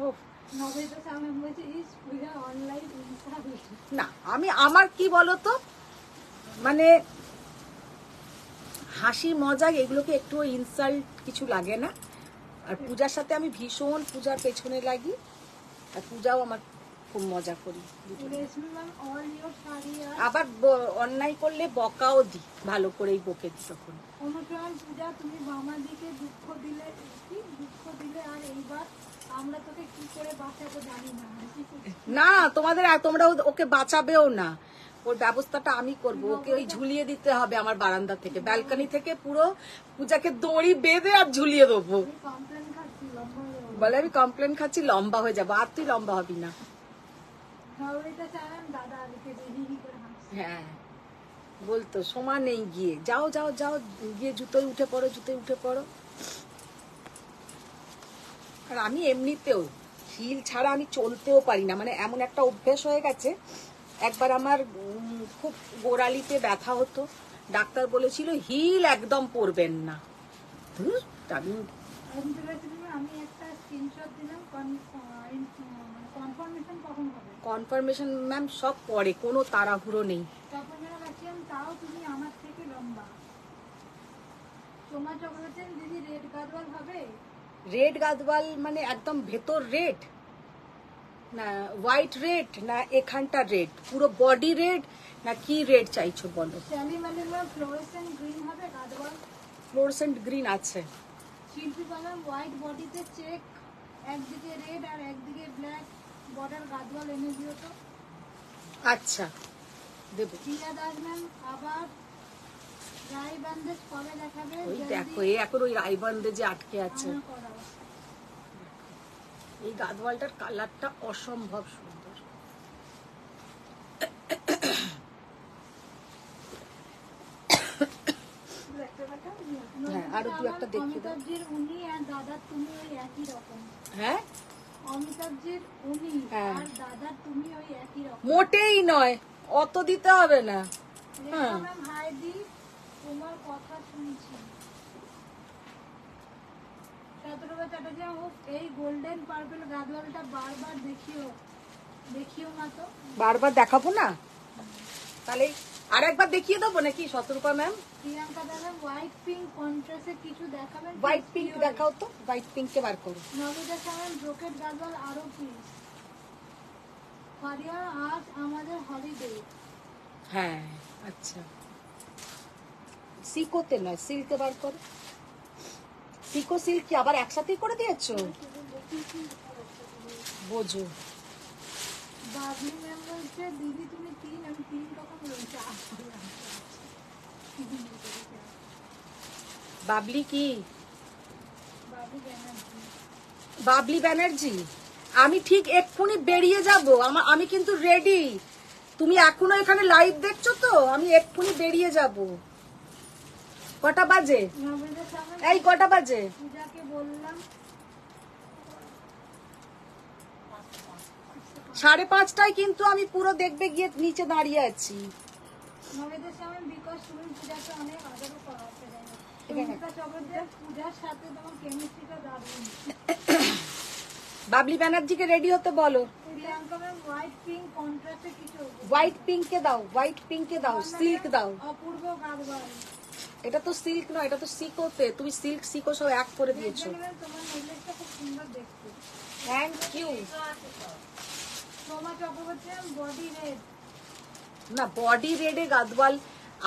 ও নবেদা সামনে বলছে ইস পূজা অনলাইন ইনসাল। না আমি আমার কি বলতো মানে হাসি মজা এগুলোকে একটু ইনসাল্ট কিছু লাগে না। আর পূজার সাথে আমি ভীষণ পূজার পেছনে লাগি, আর পূজাও আমার খুব মজা করি দুজনে। রেশমি ম্যাম অল ইওর শাড়ি আর আবার অন্যায় করলে বকাও দিই, ভালো করেই বকে দিই তখন। অনুপ্রাণ পূজা তুমি মামাদিকে দুঃখ দিলে আর এইবার আমরা তোকে কি করে বাঁচাবো জানি না। না তোমরা ওকে বাঁচাবেও না, ওর ব্যবস্থাটা আমি করব। ওকে ওই ঝুলিয়ে দিতে হবে আমার বারান্দা থেকে, ব্যালকনি থেকে পুরো পূজাকে দড়ি বেঁধে আর ঝুলিয়ে দেবো। কমপ্লেন খাচ্ছি লম্বা হয়ে যাবো। বলে আমি কমপ্লেন খাচ্ছি, লম্বা হয়ে যাবো। আর তুই লম্বা হবি না। নবনীতা চালান দাদা আজকে হি করে হাসছে। হ্যাঁ বলতো সময় নেই, গিয়ে যাও যাও যাও, গিয়ে জুতোয় উঠে পড়ো। আর আমি এমনিতেও হিল ছাড়া আমি চলতেও পারি না, মানে এমন একটা অভ্যেস হয়ে গেছে। একবার আমার খুব গোড়ালিতে ব্যথা হতো, ডাক্তার বলেছিল হিল একদম পরবেন না। ধুর, আমি একটা স্ক্রিনশট দিলাম, কনফার্মেশন কখন হবে? কনফার্মেশন ম্যাম সব পরে, কোনো তাড়াহুড়ো নেই। তখন যেন রাখিয়াম তাও তুমি আমার থেকে লম্বা। সোমা চক্রবর্তী দিদি রেড গাদওয়াল হবে? রেড গাদওয়াল মানে একদম ভেতর রেড না হোয়াইট রেড, না এখানটা রেড পুরো বডি রেড, না কি রেড চাইছো বলো? শ্যালি মালিমার ফ্লোরেসেন্ট গ্রিন হবে গাদওয়াল? ফ্লোরসেন্ট গ্রিন আছে। শিল্পী বললাম হোয়াইট বডিতে চেক, একদিকে রেড আর একদিকে ব্ল্যাক বর্ডার গাদওয়াল এনে দিও তো। আচ্ছা দেবো। প্রিয়া দাস ম্যাম আবার রাই বান্দেজ কবে দেখাবে? ওই দেখো এই এখন ওই রাইবন্ধে যে আটকে আছে। আনা করাও। এই গাদওয়ালটার কালারটা অসম্ভব সুন্দর। হ্যাঁ আরো দু একটা দেখিয়ে দাও। অমিতাভজির উনি আর দাদার তুমি ওই একই রকম। হ্যাঁ অমিতাভজির উনি হ্যাঁ। আর দাদার তুমি ওই একই রকম। মোটেই নয়, অত দিতে হবে না। রেখা ম্যাম হাই দি, তোমার কথা শুনছি। শতরূপা চ্যাটার্জি এই গোল্ডেন পার্পল গাদওয়ালটা বারবার দেখিও না তো। বারবার দেখাবো না, তাহলে আর একবার দেখিয়ে দেবো নাকি শতরূপা ম্যাম? প্রিয়াঙ্কা দাদা হোয়াইট পিঙ্ক কন্ট্রাস্টে কিছু দেখাবেন? হোয়াইট পিঙ্ক দেখাও তো, হোয়াইট পিঙ্কে বার করো। নবিতা সামন ব্রোকেট গাদওয়াল আরো প্লিজ। ফারিয়া আজ আমাদের হলিডে। হ্যাঁ আচ্ছা, সিকোতে নয় সিল্কে বার করো। সিকো সিল্ক কি আবার একসাথেই করে দিয়েছো? বোঝো। বাবলি ম্যাম বলছে দিদি তুমি আমি 3 রকম রয়েছে। বাবলি কি? বাবলি ব্যানার্জি। বাবলি ব্যানার্জি, আমি ঠিক এক্ষুনি বেরিয়ে যাব। আমি কিন্তু রেডি। তুমি এখনো এখানে লাইভ দেখছো তো? আমি এক্ষুনি বেরিয়ে যাব। কটা বাজে? নবিতা সামন এই কটা বাজে? পূজাকে বললাম 5:30টায়, কিন্তু আমি পুরো দেখবে গিয়ে নিচে দাঁড়িয়ে আছি। নবিতা সামন বিকজ তুমি পূজাকে অনেক আদরও করাতে জানো। এখানে। সঙ্গীতা চক্রবর্তী পূজার সাথে তোমার কেমিস্ট্রিটা দারুণ। বাবলি ব্যানার্জিকে রেডি হতে বলো। প্রিয়াঙ্কা ম্যাম হোয়াইট পিঙ্ক কন্ট্রাস্টে কিছু হোয়াইট পিঙ্কে দাও, হোয়াইট পিঙ্কে দাও, সিল্ক দাও। অপূর্ব গাদওয়াল। এটা তো সিল্ক নয়, এটা তো সিকোতে। তুমি সিল্ক সিকো সব এক করে দিয়েছো। তোমার নেকলেসটা খুব সুন্দর দেখতে। Thank you. Soma Chakraborty body red. না বডি রেডে গাদওয়াল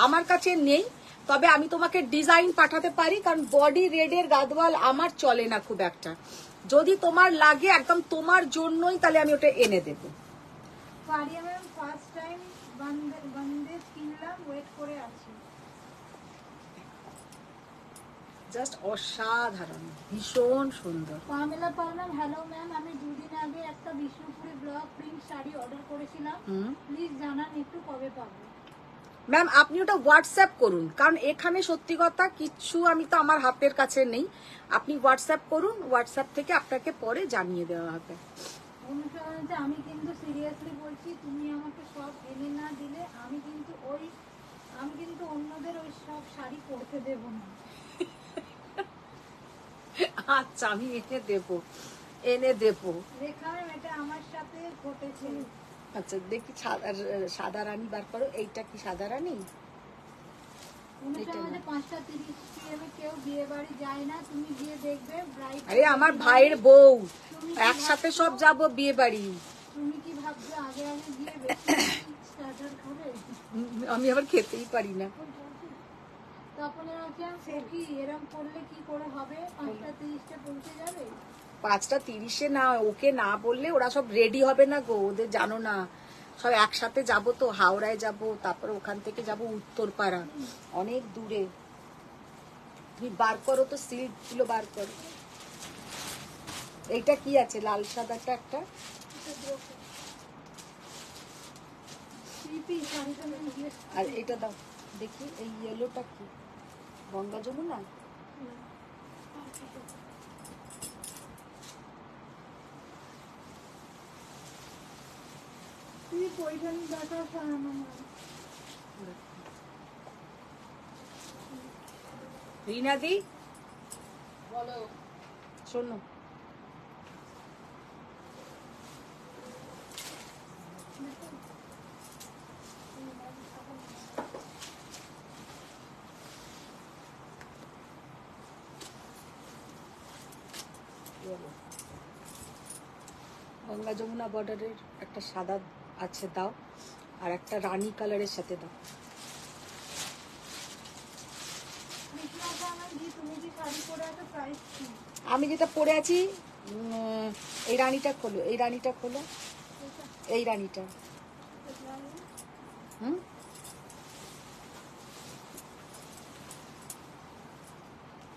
আমার কাছে নেই, তবে আমি তোমাকে ডিজাইন পাঠাতে পারি, কারণ বডি রেডের গাদওয়াল আমার চলে না খুব একটা। যদি তোমার লাগে একদম তোমার জন্যই, তাহলে আমি ওটা এনে দেব। Faria ma'am first time bandage কিনলাম, ওয়েট করে আছি। জাস্ট অসাধারণ, ভীষণ সুন্দর। পামেলা পারলাম হ্যালো ম্যাম, আমি 2 দিন আগে একটা Bishnupuri block print sari order করেছিলাম, প্লিজ জানান একটু কবে পাবো। ম্যাম আপনি ওটা হোয়াটসঅ্যাপ করুন, কারণ এখানে সত্যি কথা কিচ্ছু আমি তো আমার হাতের কাছে নেই। আপনি হোয়াটসঅ্যাপ করুন, হোয়াটসঅ্যাপ থেকে আপনাকে পরে জানিয়ে দেওয়া হবে। অনুসরণ আমি কিন্তু সিরিয়াসলি বলছি, তুমি আমাকে সব এনে না দিলে আমি কিন্তু অন্যদের ওই সব শাড়ি পরতে দেব না। আচ্ছা আমি এনে দেব। এনে দেবো। রেখা ম্যাম এটা আমার সাথে ঘটেছে। আচ্ছা দেখি সাদা রানী বার করো। এইটা কি সাদা রানী? অনুষ্ঠান আছে 5:30 PM কেউ বিয়ে বাড়ি যায় না, তুমি গিয়ে দেখবে ব্রাইড। আরে আমার ভাইয়ের বউ, একসাথে সব যাব বিয়ে বাড়ি। তুমি কি ভাবছো আগে আগে গিয়ে বেশি স্টার্টার খাবে? আমি আবার খেতেই পারি না। তখন হচ্ছে কি এরকম করলে কি করে হবে? 5:30 পৌঁছে যাবে। 5:30 না, ওকে না বললে ওরা সব রেডি হবে না গো, ওদের জানো না, সব একসাথে যাব তো, হাওড়ায় যাব, তারপরে ওখান থেকে যাব উত্তরপাড়া, অনেক দূরে। তুমি বার করো তো, সিল্ক গুলো বার করো। এইটা কি আছে লাল সাদাটা একটা? আর এটা দাও দেখি, এই ইয়েলোটা কি? গঙ্গা যমুনা? তুমি পয়সানি দেখা সারানো রিনাদি বলো। শোনো, গঙ্গা যমুনা বর্ডারের একটা সাদা আছে দাও, আর একটা রানী কালারের সাথে দাও। তুমি কি শাড়ি পরে আছো প্রাইস কি? আমি যেটা পরে আছি, এই রানীটা খোলো, এই রানীটা খোলো, এই রানীটা। Hmm,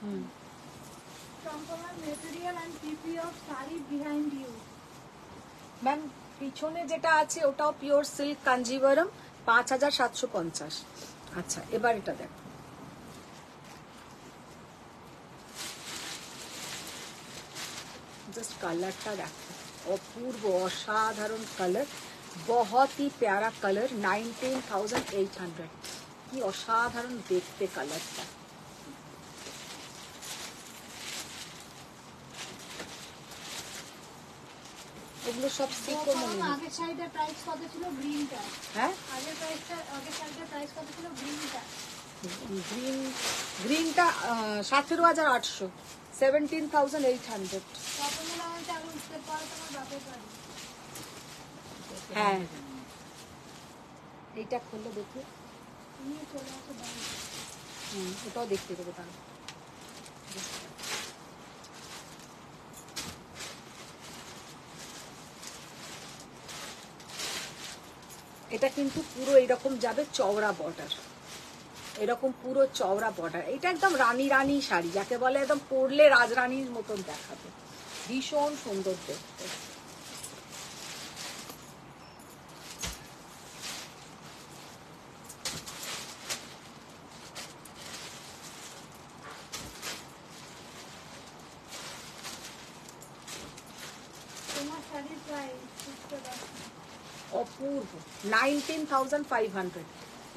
hmm. মেটেরিয়াল এন্ড পিপি of sari behind you. Ma'am পিছনে যেটা আছে ওটাও পিওর সিল্ক কাঞ্জিভারম, 5750। আচ্ছা এবার এটা দেখো, জাস্ট কালারটা দেখো, অপূর্ব অসাধারণ কালার, बहुत ही प्यारा कलर, 19,800। কি অসাধারণ দেখতে কালারটা। এগুলো সব সিকো মনে হয়। আগের শাড়িটার প্রাইস কত ছিল? গ্রিনটা। হ্যাঁ, আগের শাড়িটার প্রাইস কত ছিল? গ্রিনটা। গ্রিনটা 17,800, 17,800। তখন মনে হয় আগে উঠতে পারো তোমার বাপের বাড়ি। হ্যাঁ, এইটা খুললে দেখি। তুমি চলে আসো বাড়ি। ওটাও দেখতে দেবো তাহলে। এটা কিন্তু পুরো এরকম যাবে চওড়া বর্ডার, এরকম পুরো চওড়া বর্ডার। এটা একদম রানী রানী শাড়ি, যাকে বলে একদম পরলে রাজরানীর মতন দেখাবে, ভীষণ সুন্দর দেখতে। তোমার শাড়ির প্রাইস অপূর্ব, 19,500,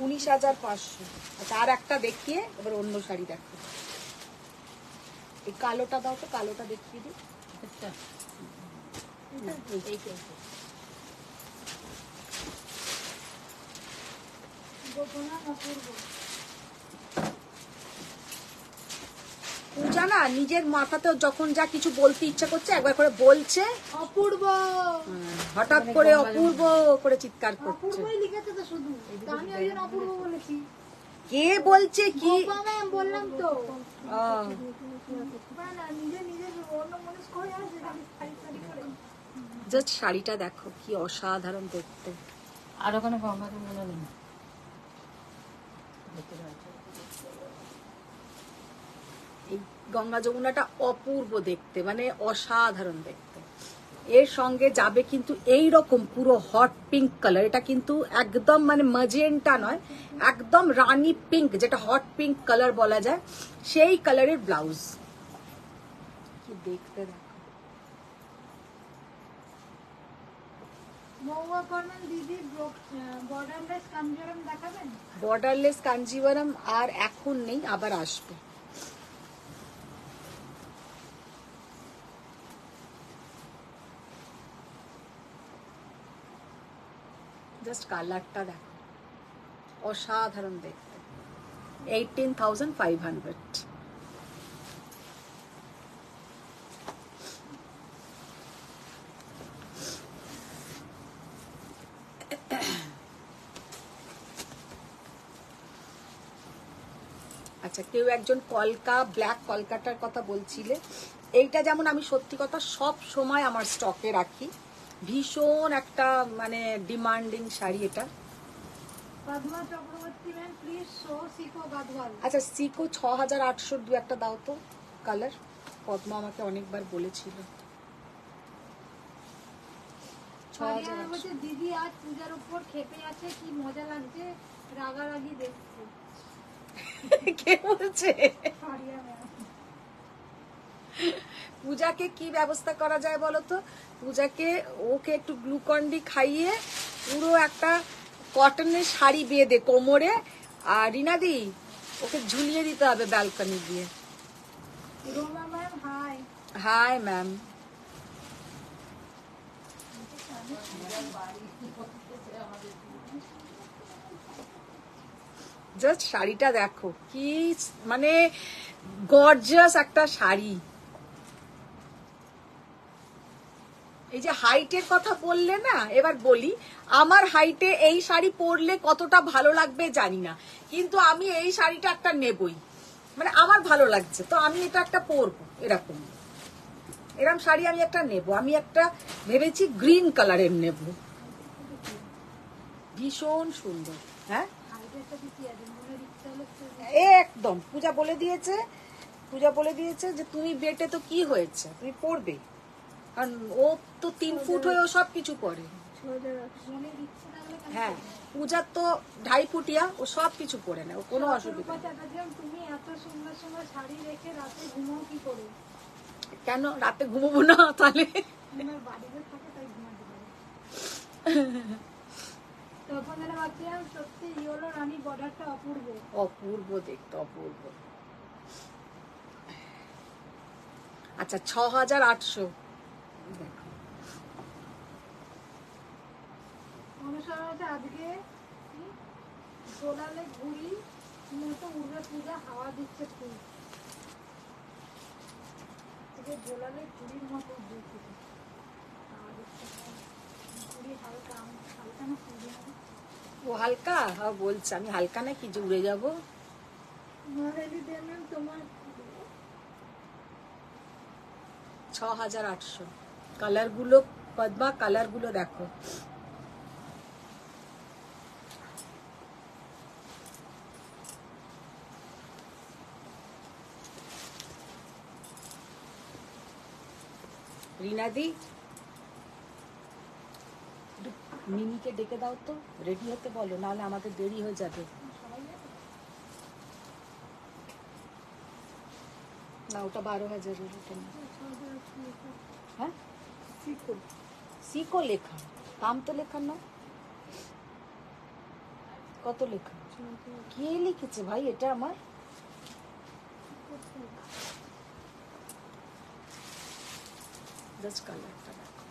19,500। আচ্ছা আর একটা দেখিয়ে এবার অন্য শাড়ি দেখো। এই কালোটা দাও তো, কালোটা দেখিয়ে দিই। আচ্ছা গোপনা অপূর্ব। পূজা না নিজের মাথাতে যখন যা কিছু বলতে ইচ্ছা করছে একবার করে বলছে, অপূর্ব হঠাৎ করে অপূর্ব করে চিৎকার করছে। অপূর্বই লিখেছে তো শুধু, আমি ওই জন্য অপূর্ব বলেছি। কে বলছে কি? গোপা ম্যাম বললাম তো। আহ, না না, নিজে নিজে অন্য মনস্ক হয়ে আসে শাড়ি শাড়ি করে। জাস্ট শাড়িটা দেখো কি অসাধারণ দেখতে। আর ওখানে গঙ্গাকে মনে নেই। এই গঙ্গা যমুনাটা অপূর্ব দেখতে, মানে অসাধারণ দেখতে। এর সঙ্গে যাবে কিন্তু এই রকম পুরো হট পিঙ্ক কালার, এটা কিন্তু একদম মানে ম্যাজেন্টা নয়, একদম রানী পিঙ্ক, যেটা হট পিঙ্ক কালার বলা যায়, সেই কালারের ব্লাউজ। কি দেখতে দেখো। মহুয়া বর্মন দিদি বর্ডারলেস কাঞ্জিভারম দেখাবেন? বর্ডারলেস কাঞ্জিভারম আর এখন নেই, আবার আসবে। জাস্ট কালারটা দেখো, অসাধারণ দেখতে। 18,500। আচ্ছা, কেউ একজন কলকা, ব্ল্যাক কলকাতার কথা বলছিলে। এইটা যেমন আমি সত্যি কথা সব সময় আমার স্টকে রাখি, ভীষণ একটা মানে ডিমান্ডিং শাড়ি এটা। Padma Chakraborty ma'am please show sico Gadwal. আচ্ছা, সিকো 6,800 দু একটা দাও তো কালার। পদ্মা আমাকে অনেকবার বলেছিল। ফারিয়া বলছে দিদি আজ পূজার উপর খেপে আছে, কি মজা লাগছে, রাগারাগি দেখছে। কে বলছে? ফারিয়া ম্যাম। পূজাকে কি ব্যবস্থা করা যায় বলো তো? পূজাকে ওকে একটু গ্লুকন্ডি খাইয়ে পুরো একটা কটনের শাড়ি বেঁধে কোমরে, আর রিনাদি ওকে ঝুলিয়ে দিতে হবে ব্যালকনি দিয়ে। Ruma ma'am hi. Hi ma'am. Just শাড়িটা দেখো, কি মানে গর্জিয়াস একটা শাড়ি। এই যে হাইটের কথা বললে না, এবার বলি আমার হাইটে এই শাড়ি পরলে কতটা ভালো লাগবে জানি না, কিন্তু আমি এই শাড়িটা একটা নেবই, মানে আমার ভালো লাগছে তো আমি এটা একটা পরবো। এরকম শাড়ি আমি একটা নেব। আমি একটা ভেবেছি গ্রিন কালারের নেব, ভীষণ সুন্দর। হ্যাঁ একদম, পূজা বলে দিয়েছে যে তুমি বেটে তো কি হয়েছে, তুমি পরবে, কারণ ও তো 3 ফুট হয়ে ও সব কিছু পরে। হ্যাঁ, পূজার তো 2.5 ফুটিয়া, ও সব কিছু পরে নেয়, ও কোনো অসুবিধা নেই। তুমি এত সুন্দর সুন্দর শাড়ি রেখে রাতে ঘুমাও কি করে? কেন রাতে ঘুমবো না তাহলে? বাড়িতে থাকে তাই ঘুমাতে পারে। তখন যেন ভাবছিলাম সত্যি ইয়েলো রানী বর্ডারটা অপূর্ব। অপূর্ব দেখতে, অপূর্ব। আচ্ছা, 6,800 দেখো। অনুসরণ হচ্ছে আজকে দোলালে ঘুরি মতো উড়বে পূজা, হাওয়া দিচ্ছে খুব। দোলালে ঘুড়ির মতো উড়বে পূজা, হাওয়া দিচ্ছে ঘুড়ি হালকা হালকা না ঘুড়ি ও হালকা, হ্যাঁ বলছে আমি হালকা নাকি যে উড়ে যাবো। তোমার 6,800 কালার গুলো, পদ্মা কালার গুলো দেখো। রিনাদি মিমিকে ডেকে দাও তো, রেডি হতে বলো, নাহলে আমাদের দেরি হয়ে যাবে। না, ওটা 12,000 ওটা না। হ্যাঁ, সিকো লেখা, দাম তো লেখা না। কত লেখা? কে লিখেছে ভাই এটা? আমার জাস্ট কালারটা দেখো।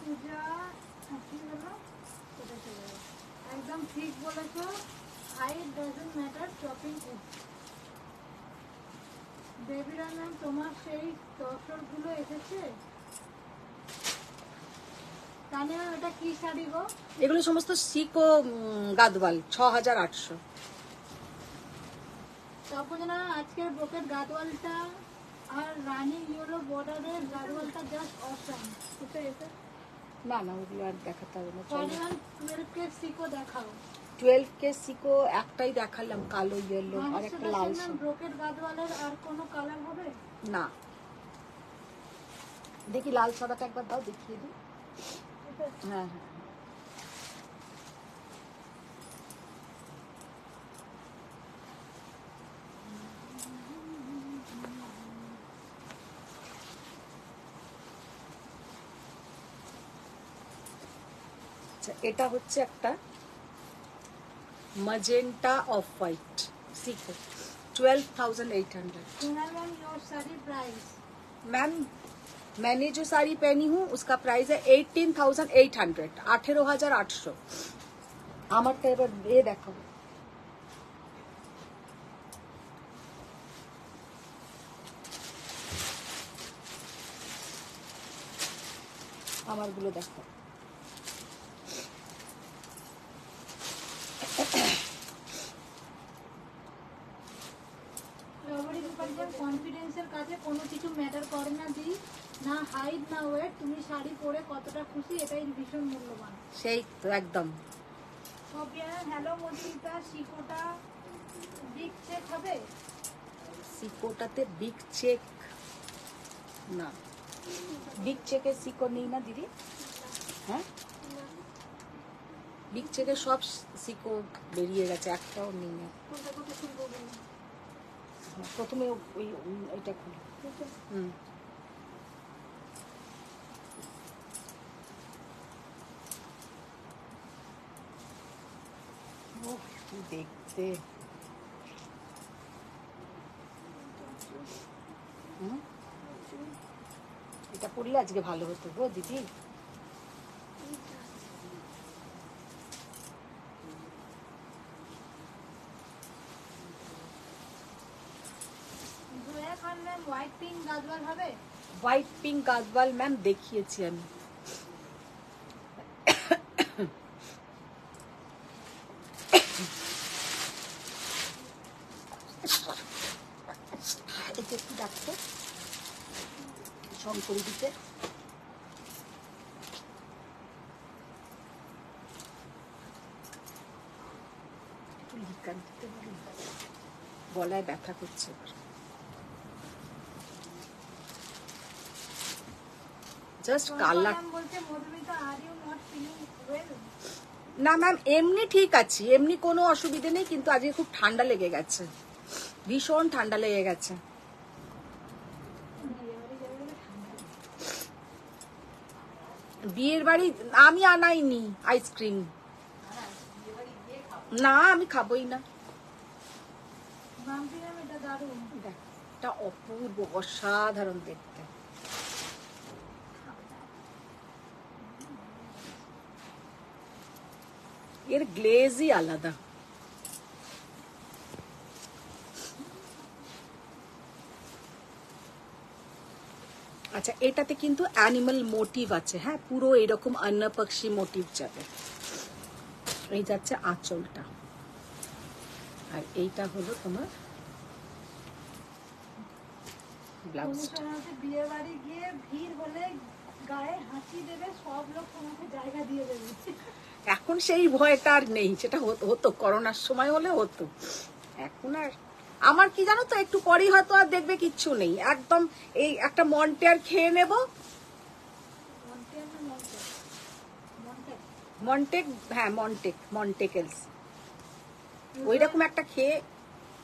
পূজা একদম ঠিক বলেছো, হাইট ডাজন্ট ম্যাটার, শপিং বেবিরা ম্যাম তোমার সেই তসরগুলো এসেছে। তাহলে এটা কি শাড়ি গো? এগুলো সমস্ত সিকো গাদওয়াল, 6,800। তারপর না আজকের ব্রোকেট গাদওয়ালটা আর রানী ইয়েলো বর্ডারের গাদওয়ালটা জাস্ট অসাম। এটা এটা না না, ওগুলো আর দেখাতে হবে না। 12K সিকো দেখাও। 12K সিকো একটাই দেখালাম, কালো ইয়েলো আর একটা লাল। ব্রোকেট গাদওয়ালের আর কোনো কালার হবে না? দেখি লাল সাদাটা একবার দাও, দেখিয়ে দিই। হ্যাঁ হ্যাঁ, আচ্ছা, এটা হচ্ছে একটা magenta off white sico, 12,800। Sonal ma'am your sari price? Ma'am मैंने जो साड़ी पहनी हूँ उसका प्राइस है 18,800, 18,800। আমারটা এবার এ দেখো, আমারগুলো দেখো। কনফিডেন্সের কাছে কোনো কিছু ম্যাটার করে না দি, না হাইট না ওয়েট, তুমি শাড়ি পরে কতটা খুশি এটাই ভীষণ মূল্যবান। সেই তো একদম। হ্যালো মধুমিতা, শিকোটা বিগ চেক হবে? সিকোটাতে বিগ চেক না, বিগ চেকের সিকো নেই না দিদি। হ্যাঁ, বিগ চেকের সব সিকো বেরিয়ে গেছে, একটাও নেই। প্রথমে ওই এটা খুলি। দেখতে এটা পড়লে আজকে ভালো হতো গো দিদি। হোয়াইট পিঙ্ক গাজওয়াল হবে? হোয়াইট পিঙ্ক গাজওয়াল ম্যাম দেখিয়েছি আমি। এটা একটু ডাকতো শঙ্করী দিতে। একটু লিকার দিতে পারি, গলায় ব্যথা করছে এবার। জাস্ট কালার বলতে Madhumita are you not feeling well? না ম্যাম, এমনি ঠিক আছি, এমনি কোনো অসুবিধে নেই, কিন্তু আজকে খুব ঠান্ডা লেগে গেছে, ভীষণ ঠান্ডা লেগে গেছে। বিয়ের বাড়ি আমি আনাইনি আইসক্রিম, না আমি খাবোই না। এটা অপূর্ব, অসাধারণ দেখতে। এর গ্লেজই আলাদা। আচ্ছা, এটাতে কিন্তু অ্যানিমাল মোটিভ আছে। হ্যাঁ, পুরো এরকম অন্য পক্ষী মোটিভ যাবে। এই যাচ্ছে আঁচলটা, আর এইটা হলো তোমার ব্লাউজটা। বিয়ে বাড়ি গিয়ে ভিড় হলে গায়ে হাঁচি দেবে, সব লোক তোমাকে জায়গা দিয়ে দেবে। এখন সেই ভয়টা আর নেই, সেটা হতো করোনার সময় হলে হতো, এখন আর। আমার কি জানো তো, একটু পরেই হয়তো আর দেখবে কিচ্ছু নেই, একদম এই একটা মন্টেয়ার খেয়ে নেব। মন্টেক, হ্যাঁ মন্টেক, মন্টেকেলস, ওইরকম একটা খেয়ে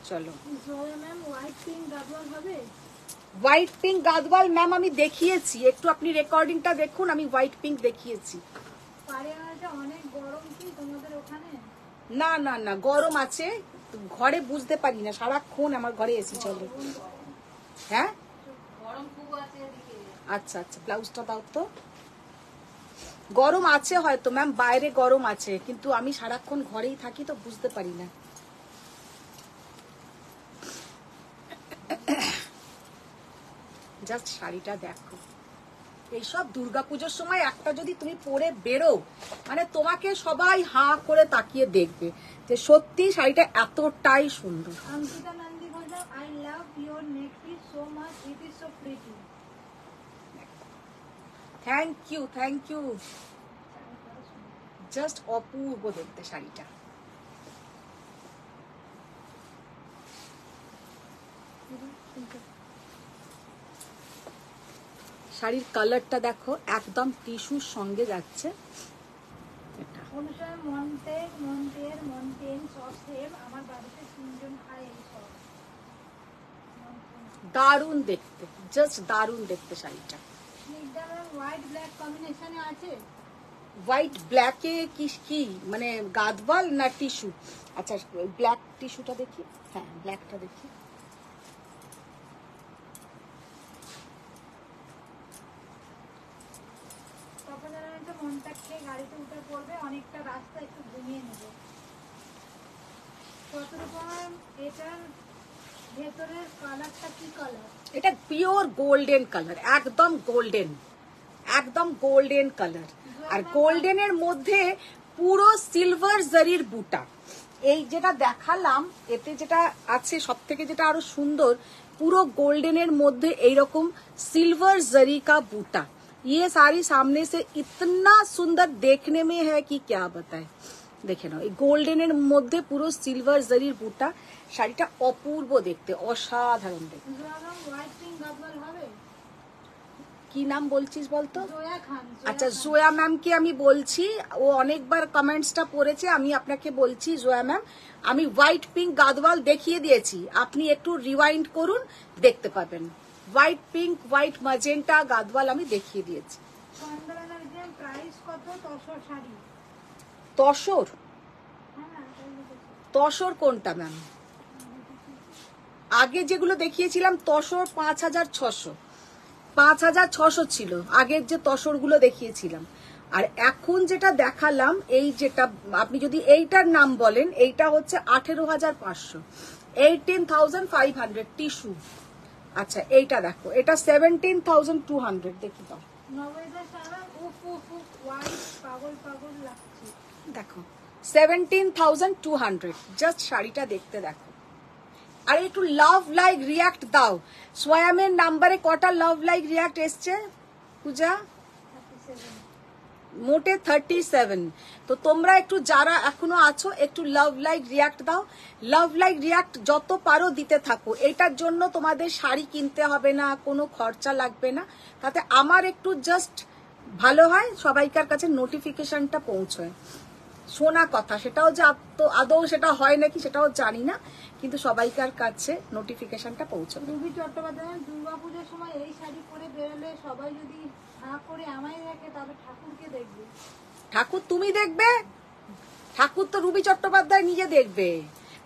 চলো। হোয়াইট পিঙ্ক গাজওয়াল হবে? হোয়াইট পিঙ্ক গাদওয়াল ম্যাম আমি দেখিয়েছি, একটু আপনি রেকর্ডিংটা দেখুন, আমি হোয়াইট পিঙ্ক দেখিয়েছি। অনেক গরম কি তোমাদের ওখানে? না না না, গরম আছে, ঘরে বুঝতে পারি না, সারাক্ষণ আমার ঘরে এসি চলে। হ্যাঁ গরম খুব আছে এদিকে। আচ্ছা আচ্ছা, ব্লাউজটা দাও তো। গরম আছে হয়তো ম্যাম, বাইরে গরম আছে, কিন্তু আমি সারাক্ষণ ঘরেই থাকি তো বুঝতে পারি না। জাস্ট শাড়িটা দেখো, এইসব দুর্গাপুজোর সময় একটা যদি তুমি পরে বেরো, মানে তোমাকে সবাই হাঁ করে তাকিয়ে দেখবে যে সত্যি শাড়িটা এতটাই সুন্দর। অঙ্কিতা নন্দী বলছো, I love your neck piece so much, it is so pretty. Thank you, thank you. Just অপূর্ব দেখতে শাড়িটা। শাড়ির কালারটা দেখো, একদম টিস্যুর সঙ্গে যাচ্ছে। এটা অনুসার মন্টেক, মন্টের, মন্টেন সব সেম, আমার বাড়িতে 3 জন খায় এই সব। দারুণ দেখতে, জাস্ট দারুণ দেখতে শাড়িটা। স্নিগ্ধা ম্যাম, হোয়াইট ব্ল্যাক কম্বিনেশনে আছে? হোয়াইট ব্ল্যাকে কি মানে গাদওয়াল না টিস্যু? আচ্ছা ব্ল্যাক টিস্যুটা দেখি, হ্যাঁ ব্ল্যাকটা দেখি। মনটা খেয়ে গাড়িতে উঠে পড়বে, অনেকটা রাস্তা একটু ঘুমিয়ে নেবে। কত রকম এটার ভেতরের কালারটা কি কালার? এটা পিওর গোল্ডেন কালার, একদম গোল্ডেন, একদম গোল্ডেন কালার। আর গোল্ডেনের মধ্যে পুরো সিলভার জারির বুটা। এই যেটা দেখালাম এতে যেটা আছে সব থেকে যেটা আরো সুন্দর, পুরো গোল্ডেনের মধ্যে এইরকম सिल्वर जरी का बूटा। ये सारी सामने से इतना सुंदर देखने में है कि क्या बताए। দেখে নাও এই গোল্ডেনের মধ্যে পুরো সিলভার জারির বুটা। শাড়িটা অপূর্ব দেখতে, অসাধারণ দেখতে। কি নাম বলছিস বলতো? আচ্ছা জোয়া ম্যামকে আমি বলছি, ও অনেকবার কমেন্টসটা পড়েছে, আমি আপনাকে বলছি জোয়া ম্যাম, আমি হোয়াইট পিঙ্ক গাদওয়াল দেখিয়ে দিয়েছি, আপনি একটু রিওয়াইন্ড করুন, দেখতে পাবেন। White pink, white magenta Gadwal আমি দেখিয়ে দিয়েছি। তসর? তসর কোনটা ম্যাম? আগে যেগুলো দেখিয়েছিলাম তসর 5600, 5600 ছিল আগের যে তসরগুলো দেখিয়েছিলাম। আর এখন যেটা দেখালাম, এই যেটা আপনি যদি এইটার নাম বলেন, এইটা হচ্ছে 18500, 18500 টিস্যু। আচ্ছা এইটা দেখো, এটা 17200, দেখি দাও দেখো 17200, জাস্ট শাড়িটা দেখতে দেখো। আর একটু লাভ লাইক রিয়াক্ট দাও। সোয়ামের নাম্বারে কটা লাভ লাইক রিয়াক্ট এসছে পূজা? মোটে 37। তো তোমরা একটু যারা এখনো আছো একটু লাভ লাইক রিয়াক্ট দাও। লাভ লাইক রিয়াক্ট যত পারো দিতে থাকো। এটার জন্য তোমাদের শাড়ি কিনতে হবে না, কোনো খরচা লাগবে না, তাতে আমার একটু জাস্ট ভালো হয়, সবাইকার কাছে নোটিফিকেশনটা পৌঁছয়। শোনা কথা, সেটাও যে আদৌ সেটা হয় নাকি সেটাও জানি না, কিন্তু সবাইকার কাছে নোটিফিকেশনটা পৌঁছবে। রুবি চট্টোপাধ্যায় দুর্গাপূজার সময় এই শাড়ি পরে বেরোলে সবাই যদি না করে আমায় দেখে তাহলে ঠাকুরকে দেখবে। ঠাকুর তুমি দেখবে? ঠাকুর তো রুবি চট্টোপাধ্যায় নিজে দেখবে।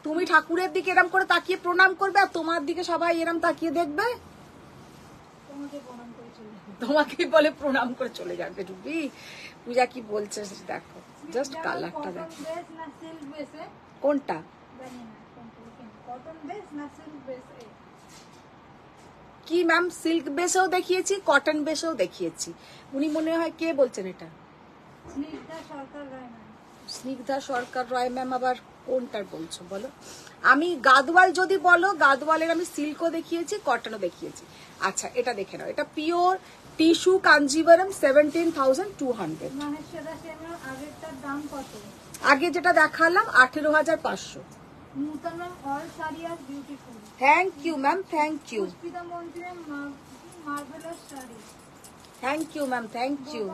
তুমি ঠাকুরের দিকে এরম করে তাকিয়ে প্রণাম করবে, আর তোমার দিকে সবাই এরম তাকিয়ে দেখবে, তোমাকেই বলে প্রণাম করে চলে যাবে। রুবি পূজা কি বলছে দেখো, জাস্ট কালারটা দেখো। কোনটা? কি ম্যাম সিল্ক বেসেও দেখিয়েছি, কটন বেসেও দেখিয়েছি। উনি মনে হয় কে বলছেন এটা? স্নিগ্ধা সরকার রায় ম্যাম আবার কোনটার বলছো বলো? আমি গাদওয়াল যদি বলো, গাদওয়ালের আমি সিল্কও দেখিয়েছি, কটনও দেখিয়েছি। আচ্ছা এটা দেখে নাও, এটা পিওর টিস্যু কাঞ্জিভারম 17200। আগে যেটা দেখালাম 18500। Thank you ma'am, thank you, thank you ma'am, thank you.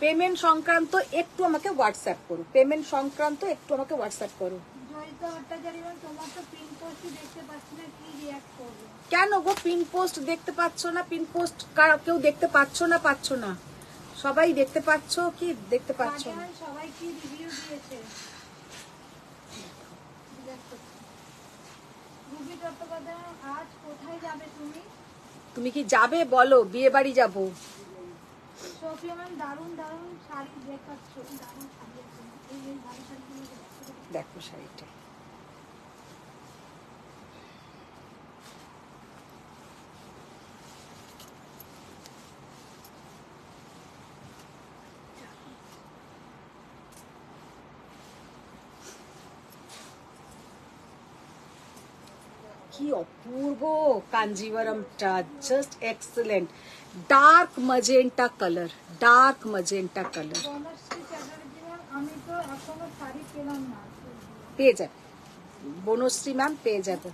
Payment সংক্রান্ত একটু আমাকে হোয়াটসঅ্যাপ করো, পেমেন্ট সংক্রান্ত একটু আমাকে হোয়াটসঅ্যাপ করো। কেন গো পিন পোস্ট দেখতে পাচ্ছ না? পিন পোস্ট কেউ দেখতে পাচ্ছ না? সবাই দেখতে পাচ্ছ কি দেখতে পাচ্ছ না? সবাই কি রিভিউ দিয়েছে? রুবি চট্টোপাধ্যায় আজ কোথায় যাবে তুমি? তুমি কি যাবে বলো? বিয়ে বাড়ি যাবো। সোফিয়া ম্যাম দারুণ দারুণ শাড়ি দেখাচ্ছ, দারুণ শাড়ি আছে, এই ভালো শাড়িগুলো দেখো শাড়িটা। কি অপূর্ব কাঞ্জিভারমটা, just excellent. Dark magenta colour, dark magenta colour. আমি তো এখনো শাড়ি পেলাম না। পেয়ে যাবে বনশ্রী ম্যাম, পেয়ে যাবে।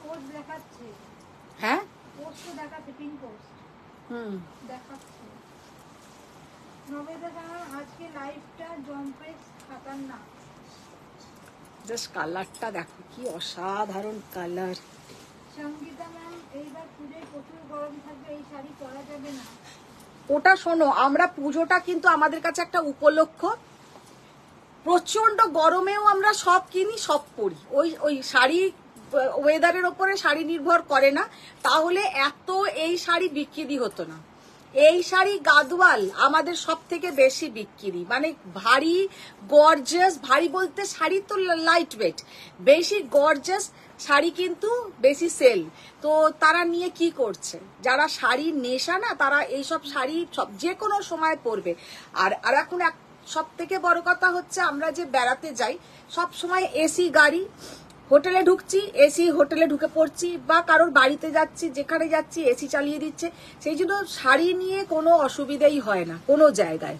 পোস্ট দেখাচ্ছে, হ্যাঁ পোস্ট দেখাচ্ছে, পিন পোস্ট দেখাচ্ছে। নবেদা জানান আজকে লাইভটা জম্পেস খাতারনাক। জাস্ট কালারটা দেখো কি অসাধারণ কালার। সঙ্গীতা ম্যাম, এইবার পুজোয় প্রচুর গরম থাকবে, এই শাড়ি পরা যাবে না। ওটা শোনো, আমরা পুজোটা কিন্তু আমাদের কাছে একটা উপলক্ষ। প্রচন্ড গরমেও আমরা সব কিনি, সব পরি। ওই ওই শাড়ি ওয়েদারের ওপরে শাড়ি নির্ভর করে না, তাহলে এত এই শাড়ি বিক্রি হতো না। এই শাড়ি গাদওয়াল আমাদের সব থেকে বেশি বিক্রি, মানে ভারী গর্জাস, ভারী বলতে শাড়ি তো লাইট ওয়েট, বেশি গর্জাস শাড়ি কিন্তু বেশি সেল। তো তারা নিয়ে কি করছে, যারা শাড়ির নেশা না, তারা এইসব শাড়ি সব যে কোনো সময় পরবে। আর এখন সব থেকে বড় কথা হচ্ছে, আমরা যে বেড়াতে যাই সব সময় এসি গাড়ি, হোটেলে ঢুকছি এসি হোটেলে ঢুকে পড়ছি, বা কারোর বাড়িতে যাচ্ছি, যেখানে যাচ্ছি এসি চালিয়ে দিচ্ছে। সেই জন্য শাড়ি নিয়ে কোনো অসুবিধাই হয় না কোনো জায়গায়।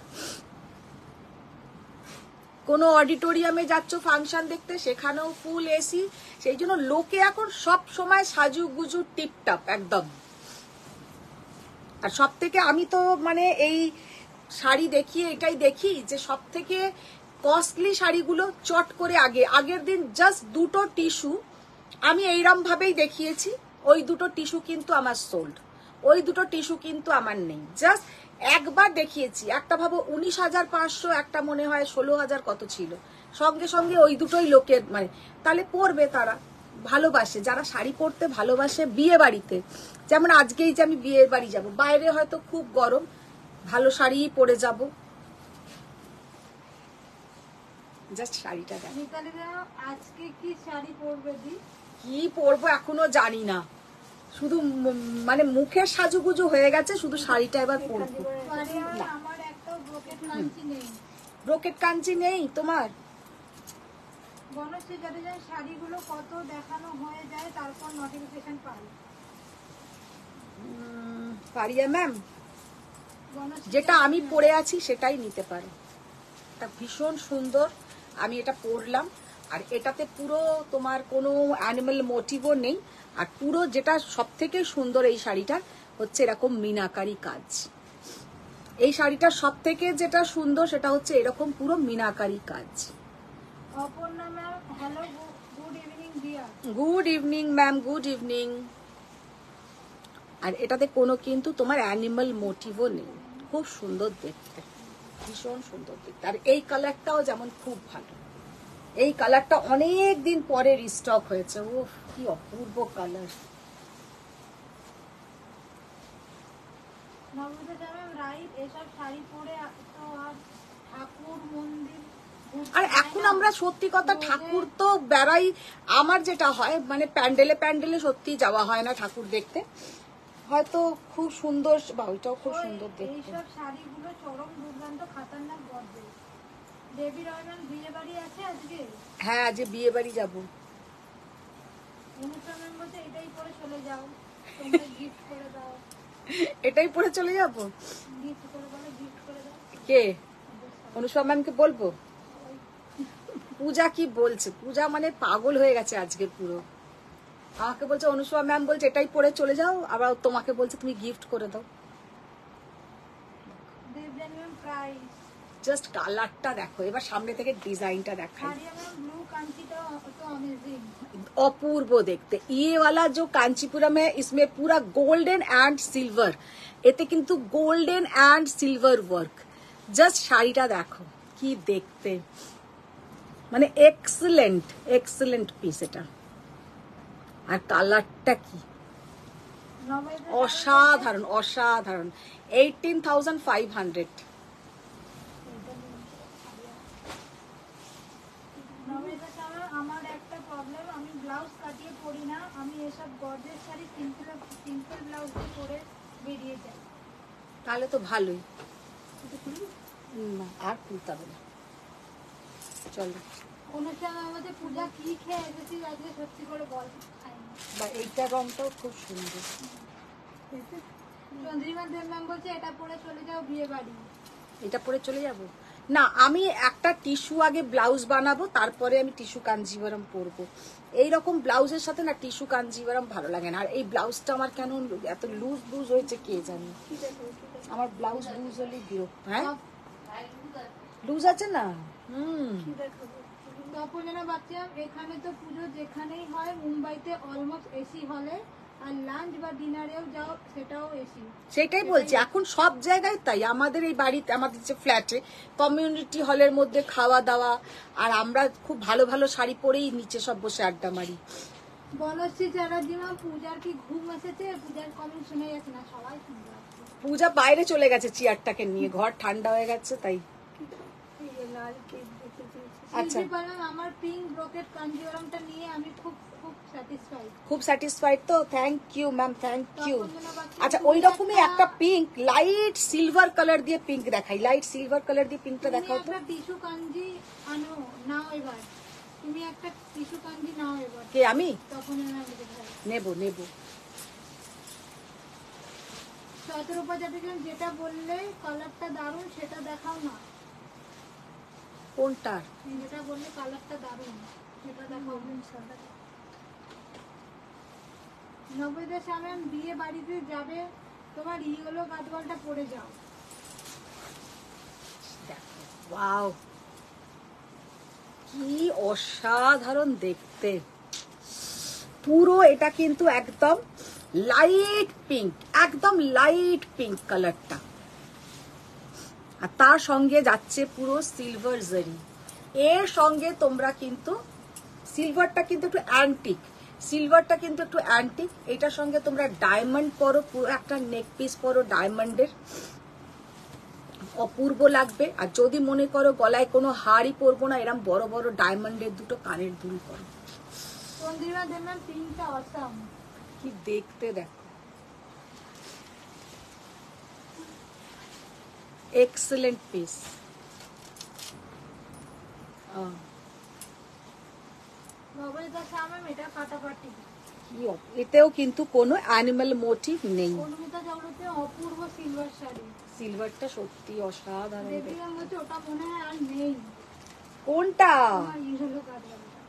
কোনো অডিটোরিয়ামে যাচ্ছ ফাংশন দেখতে, সেখানেও ফুল এসি। সেই জন্য লোকে এখন সব সময় সাজু গুজু টিপটাপ একদম। আর সব থেকে আমি তো মানে এই শাড়ি দেখিয়ে এটাই দেখি যে সব থেকে কস্টলি শাড়িগুলো চট করে আগের দিন জাস্ট দুটো টিস্যু আমি এইরকম ভাবেই দেখিয়েছি, ওই দুটো টিস্যু কিন্তু আমার সোল্ড, ওই দুটো টিস্যু কিন্তু আমার নেই। জাস্ট একবার দেখিয়েছি, একটা ভাবো 19,500, একটা মনে হয় 16,000 কত ছিল, সঙ্গে সঙ্গে ওই দুটোই লোকের মানে, তাহলে পরবে তারা, ভালোবাসে যারা শাড়ি পরতে ভালোবাসে বিয়ে বাড়িতে। যেমন আজকেই যে আমি বিয়ে বাড়ি যাব, বাইরে হয়তো খুব গরম, ভালো শাড়ি পরে যাব। জাস্ট শাড়িটা দেখ। মিতালি ম্যাম, আজকে কি শাড়ি পরবে দি? কি পরবো এখনো জানি না, শুধু মানে মুখের সাজুগুজু হয়ে গেছে, শুধু শাড়িটা এবার পরবো। আমার একটাও ব্রোকেট কাঞ্চি নেই। ব্রোকেট কাঞ্চি নেই তোমার? বনশ্রী জাদেজার শাড়িগুলো কত দেখানো হয়ে যায়, তারপর নোটিফিকেশন পাই। পারিয়া ম্যাম, যেটা আমি পরে আছি সেটাই নিতে পারো। এটা ভীষণ সুন্দর, আমি এটা পরলাম। আর এটাতে পুরো তোমার কোনো অ্যানিমাল মোটিভও নেই। আর পুরো যেটা সব থেকে সুন্দর এই শাড়িটার হচ্ছে এরকম মিনাকারি কাজ। এই শাড়িটার সব থেকে যেটা সুন্দর সেটা হচ্ছে এরকম পুরো মিনাকারি কাজ। Aparna ma'am, hello, good evening dear. Good evening ma'am, good evening. আর এটাতে কোনো কিন্তু তোমার অ্যানিমাল মোটিভও নেই, খুব সুন্দর দেখতে, ভীষণ সুন্দর দেখতে। আর এই কালারটাও যেমন খুব ভালো, এই কালারটা অনেক দিন পরে রিস্টক হয়েছে। ও কি অপূর্ব কালার। নবনীতা ম্যাম, রাইট, এসব শাড়ি পরে তো আর ঠাকুর মন্দির। আর এখন আমরা সত্যি কথা ঠাকুর তো বেড়াই, আমার যেটা হয় মানে প্যান্ডেলে প্যান্ডেলে সত্যি যাওয়া হয় না ঠাকুর দেখতে, হয়তো খুব সুন্দর, বা ওইটাও খুব সুন্দর দেখতে। এইসব শাড়িগুলো চরম দুর্দান্ত খাতারনাক গর্জে। দেবী রহমান বিয়ে বাড়ি আছে আজকে? হ্যাঁ, যে বিয়ে বাড়ি যাবো। অনুষ্ঠানের মধ্যে এটাই পরে চলে যাও, তোমরা গিফট করে দাও। এটাই পরে চলে যাবো? গিফট করে বলে, গিফট করে দাও। কে? অনুষ্কা ম্যামকে বলবো? পূজা কি বলছে, পূজা মানে পাগল হয়ে গেছে আজকে পুরো। আমাকে বলছে অনুষ্কা ম্যাম বলছে এটাই পরে চলে যাও, আবার তোমাকে বলছে তুমি গিফট করে দাও। Debjani ma'am, price. জাস্ট কালারটা দেখো, এবার সামনে থেকে ডিজাইনটা দেখাই। আরিয়া ম্যাম, ব্লু कांचीটা তো अमेजिंग, अपूर्व देखते। ये वाला जो कांचीपुरम है इसमें पूरा गोल्डन एंड सिल्वर, এতে কিন্তু golden and silver work. Just শাড়িটা দেখো কি দেখতে, মানে এক্সেলেন্ট এক্সেলেন্ট পিস এটা। আর কালারটা কি অসাধারণ অসাধারণ। 18,500। নবনীতা ম্যাম, আমার একটা প্রবলেম, আমি ব্লাউজ কাটিয়ে পরি না, আমি এসব গর্জেস শাড়ি সিম্পল ব্লাউজ পরে বেরিয়ে যাই। তাহলে তো ভালোই, না আর খুলতে হবে না, চলো। অনুষ্ঠান আমাদের পূজা কি খেয়ে এসেছি আজকে, সত্যি করে বল। খাইনি। বা এইটা রংটাও খুব সুন্দর। চন্দ্রিমা দেব ম্যাম বলছে এটা পরে চলে যাও বিয়ে বাড়ি। এটা পরে চলে যাব না, আমি একটা টিস্যু আগে ব্লাউজ বানাবো, তারপরে আমি টিস্যু কাঞ্জিভারম পরবো। এইরকম ব্লাউজের সাথে না টিস্যু কাঞ্জিভারম ভালো লাগে না। আর এই ব্লাউজটা আমার কেন এত লুজ লুজ হয়েছে কে জানে, আমার ব্লাউজ লুজ হলেই বিরক্ত। হ্যাঁ লুজ আছে না। তারপর যেন বাচ্চা এখানে তো পুজো যেখানেই হয় মুম্বাইতে অলমোস্ট এসি হলে, আর লাঞ্চ বা ডিনারেও যাও সেটাও এসি। সেটাই বলছি, এখন সব জায়গায় তাই। আমাদের এই বাড়িতে, আমাদের যে ফ্ল্যাটে কমিউনিটি হলের মধ্যে খাওয়া দাওয়া, আর আমরা খুব ভালো ভালো শাড়ি পরেই নিচে সব বসে আড্ডা মারি। বনশ্রী চ্যাটার্জি মা, পূজার কি ঘুম এসেছে? পূজার কমেন্ট শুনে যাচ্ছে না, সবাই শুনতে পাচ্ছে। পূজা বাইরে চলে গেছে চেয়ারটাকে নিয়ে, ঘর ঠান্ডা হয়ে গেছে তাই। এই যে লাল কেক দেখতে চেয়েছে। আচ্ছা। শিল্পী বললাম আমার পিঙ্ক ব্রোকেট কাঞ্জিওরামটা নিয়ে আমি খুব খুব স্যাটিসফাইড। খুব স্যাটিসফাইড তো, thank you ma'am, thank you. আচ্ছা, ওই রকমই একটা পিঙ্ক, লাইট সিলভার কালার দিয়ে পিঙ্ক দেখাই, লাইট সিলভার কালার দিয়ে পিঙ্কটা দেখাও তো। একটা টিস্যু কাঞ্জি আনো নাও এবার, তুমি একটা টিস্যু কাঞ্জি নাও এবার। কে, আমি? তখন নেব নেব। শতরূপা চ্যাটার্জি যেটা বললে কালারটা দারুণ, সেটা দেখাও না। কোনটার? যেটা বললে কালারটা দারুণ সেটা দেখাও। নবীদের সামনে বিয়ে বাড়িতে যাবে, তোমার ইয়েলো গাদওয়ালটা পরে যাও। ওয়াও, কি অসাধারণ দেখতে। পুরো এটা কিন্তু একদম লাইট পিঙ্ক, একদম লাইট পিঙ্ক কালারটা, আর তার সঙ্গে যাচ্ছে পুরো সিলভার জারি। এর সঙ্গে তোমরা কিন্তু সিলভারটা কিন্তু একটু অ্যান্টিক, সিলভারটা কিন্তু একটু অ্যান্টিক। এটার সঙ্গে তোমরা ডায়মন্ড পরো, পুরো একটা নেক পিস পরো ডায়মন্ডের, অপূর্ব লাগবে। আর যদি মনে করো গলায় কোনো হাড়ই পরবো না, এরকম বড় বড় ডায়মন্ডের দুটো কানের দুল করো। চন্দ্রিমা দেখলাম পিঙ্কটা অসাম, কি দেখতে দেখো, এক্সেলেন্ট পিস। নবীদের সামনে এটা ফাটাফাটি। এতেও কিন্তু কোনো অ্যানিমাল মোটিভ নেই। অনুমিতা চক্রবর্তী অপূর্ব সিলভার শাড়ি, সিলভারটা সত্যি অসাধারণ। দেখলাম হচ্ছে ওটা মনে হয় আর নেই। কোনটা? আমার ইয়েলো গাদওয়ালটা।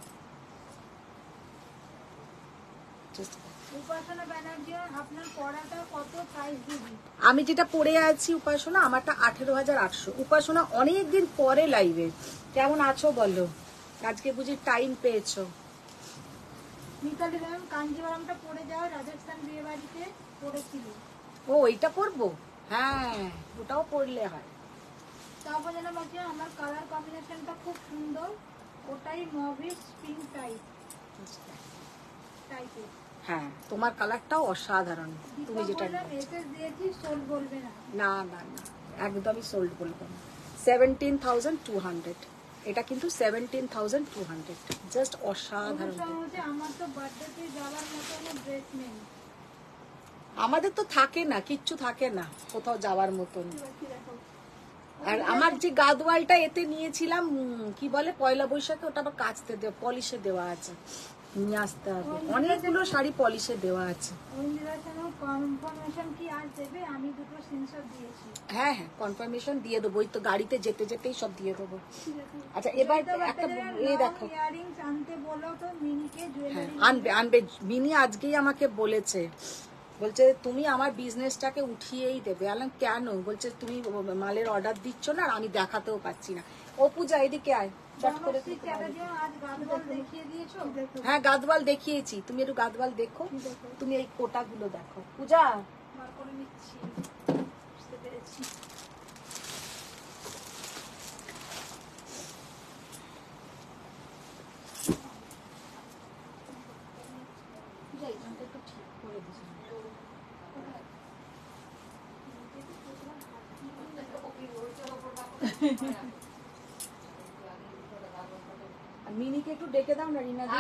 উপাসনা ব্যানার্জি, আপনার পড়াটা কত প্রাইস দিবি? আমি যেটা পড়ে আছি উপাসনা, আমারটা 18,800। উপাসনা অনেকদিন পরে লাইভে, কেমন আছো বলো? আজকে বুঝি টাইম পেয়েছো? মিতালি ম্যাম কাঞ্জিভারামটা পরে যাও, রাজস্থান বিয়ে বাড়িতে পড়েছিল। ও, এইটা পরবো? হ্যাঁ, ওটাও পরলে হয়। তারপর যেন বাকি আমার কালার কম্বিনেশনটা খুব সুন্দর, ওটাই মভিস পিঙ্ক টাইপের। হ্যাঁ, তোমার কালারটাও অসাধারণ। তুমি যেটা মেসেজ দিয়েছি সোল বলবে না। না না না, একদমই সোল্ড বলবো না। 17,200, এটা কিন্তু 17,200, জাস্ট অসাধারণ। আমার তো বার্থডেতে যাওয়ার মতো ড্রেস নেই। আমাদের তো থাকে না, কিচ্ছু থাকে না কোথাও যাওয়ার মতন। আর আমার যে গাদওয়ালটা এতে নিয়েছিলাম, কি বলে, পয়লা বৈশাখে, ওটা আবার কাচতে দেওয়া, পলিশে দেওয়া আছে, নিয়ে আসতে হবে। অনেকগুলো শাড়ি পলিশে দেওয়া আছে। কনফার্মেশন কি আজ দেবে? আমি দুটো স্ক্রিনশট দিয়েছি। হ্যাঁ হ্যাঁ, কনফার্মেশন দিয়ে দেবো, ওই তো গাড়িতে যেতে যেতেই সব দিয়ে দেবো। আচ্ছা, এবার একটা এই দেখো, ইয়ারিংস আনতে বলো তো মিনিকে, হ্যাঁ জুয়েলারি আনবে আনবে। মিনি আজকেই আমাকে বলেছে, বলছে তুমি আমার বিজনেসটাকে উঠিয়েই দেবে। আলাম কেন? বলছে তুমি মালের অর্ডার দিচ্ছ না, আর আমি দেখাতেও পাচ্ছি না। ও পূজা, এদিকে আয়, চট করে। হ্যাঁ, গাদওয়াল দেখিয়েছি, তুমি একটু গাদওয়াল দেখো। তুমি এই কোটাগুলো দেখো পূজা। বুঝতে পেরেছি। একটু ঠিক করে দিচ্ছি। মিনিকে একটু ডেকে দাও না, রিনা দি।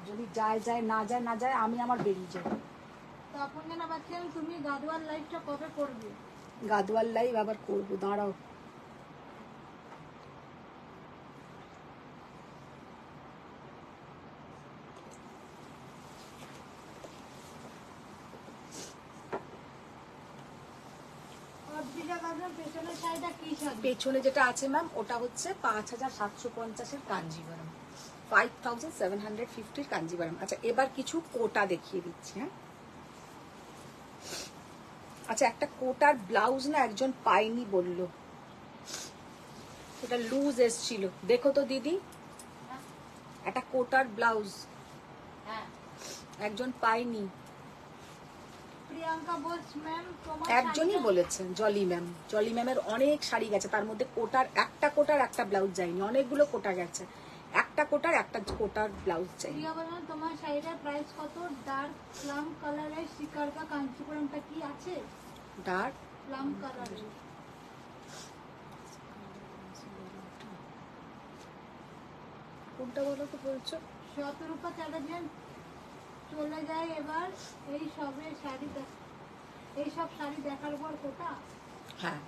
যদি যায় যায়, না যায় না যায়, আমি আমার বেরিয়ে যাই। তখন যেন ভাবছিলাম তুমি গাদওয়াল লাইভটা কবে করবে? গাদওয়াল লাইভ আবার করবো, দাঁড়াও। পেছনে যেটা আছে ম্যাম, ওটা হচ্ছে 5,750 কাঞ্জিভারাম, 5,750 কাঞ্জিভারাম। আচ্ছা, এবার কিছু কোটা দেখিয়ে দিচ্ছি। হ্যাঁ, আচ্ছা, একটা কোটার ব্লাউজ না একজন পাইনি বললো, এটা লুজ এসছিল, দেখো তো দিদি, একটা কোটার ব্লাউজ হ্যাঁ একজন পাইনি, প্রিয়াঙ্কা বলছ ম্যাম তোমার একজনই বলেছেন, জলি ম্যাম। জলি ম্যামের অনেক শাড়ি গেছে, তার মধ্যে কোটার একটা ব্লাউজ যায়নি, অনেকগুলো কোটা গেছে, একটা কোটার ব্লাউজ চাই। প্রিয়া বলছেন তোমার শাড়িটার প্রাইস কত? ডার্ক প্লাম কালারের শিকারকা কাঞ্চিপুরমটা কি আছে? ডার্ক প্লাম কালারের কোনটা বলো তো বলছো? শতরূপা চ্যাটার্জি চলে যায় এবার এই সব শাড়ি দেখার পর কোটা। হ্যাঁ,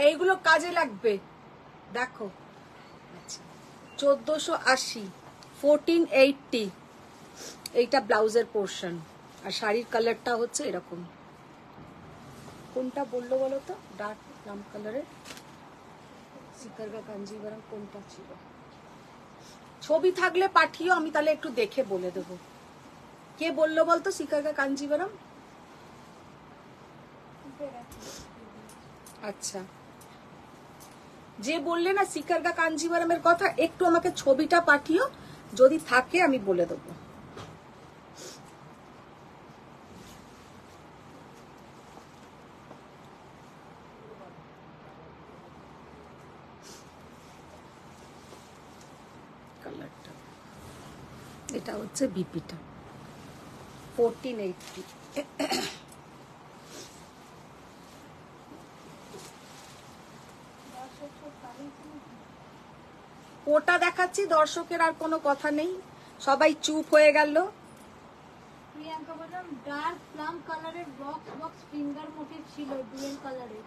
এইগুলো কাজে লাগবে, দেখো। আচ্ছা, 1480, 1480 এইটা ব্লাউজের পোর্শন, আর শাড়ির কালারটা হচ্ছে এরকম। কোনটা বললো বলো তো? ডার্ক প্লাম কালারের সিকারগা কাঞ্জিভারম কোনটা ছিল? ছবি থাকলে পাঠিও, আমি তাহলে একটু দেখে বলে দেবো। কে বললো বলতো সিকারগা কাঞ্জিভারম? আচ্ছা, যে বললে না সিকারগা কাঞ্জিভারমের কথা, একটু আমাকে ছবিটা পাঠিও, যদি থাকে আমি বলে দেবো। কালারটা এটা হচ্ছে বিপিটা 1480। কোটা দেখাচ্ছি, দর্শকের আর কোনো কথা নেই, সবাই চুপ হয়ে গেল। প্রিয়াঙ্কা বললাম ডার্ক প্লাম কালারের বক্স ফিঙ্গার মোটিভ ছিল ডুয়েল কালারের।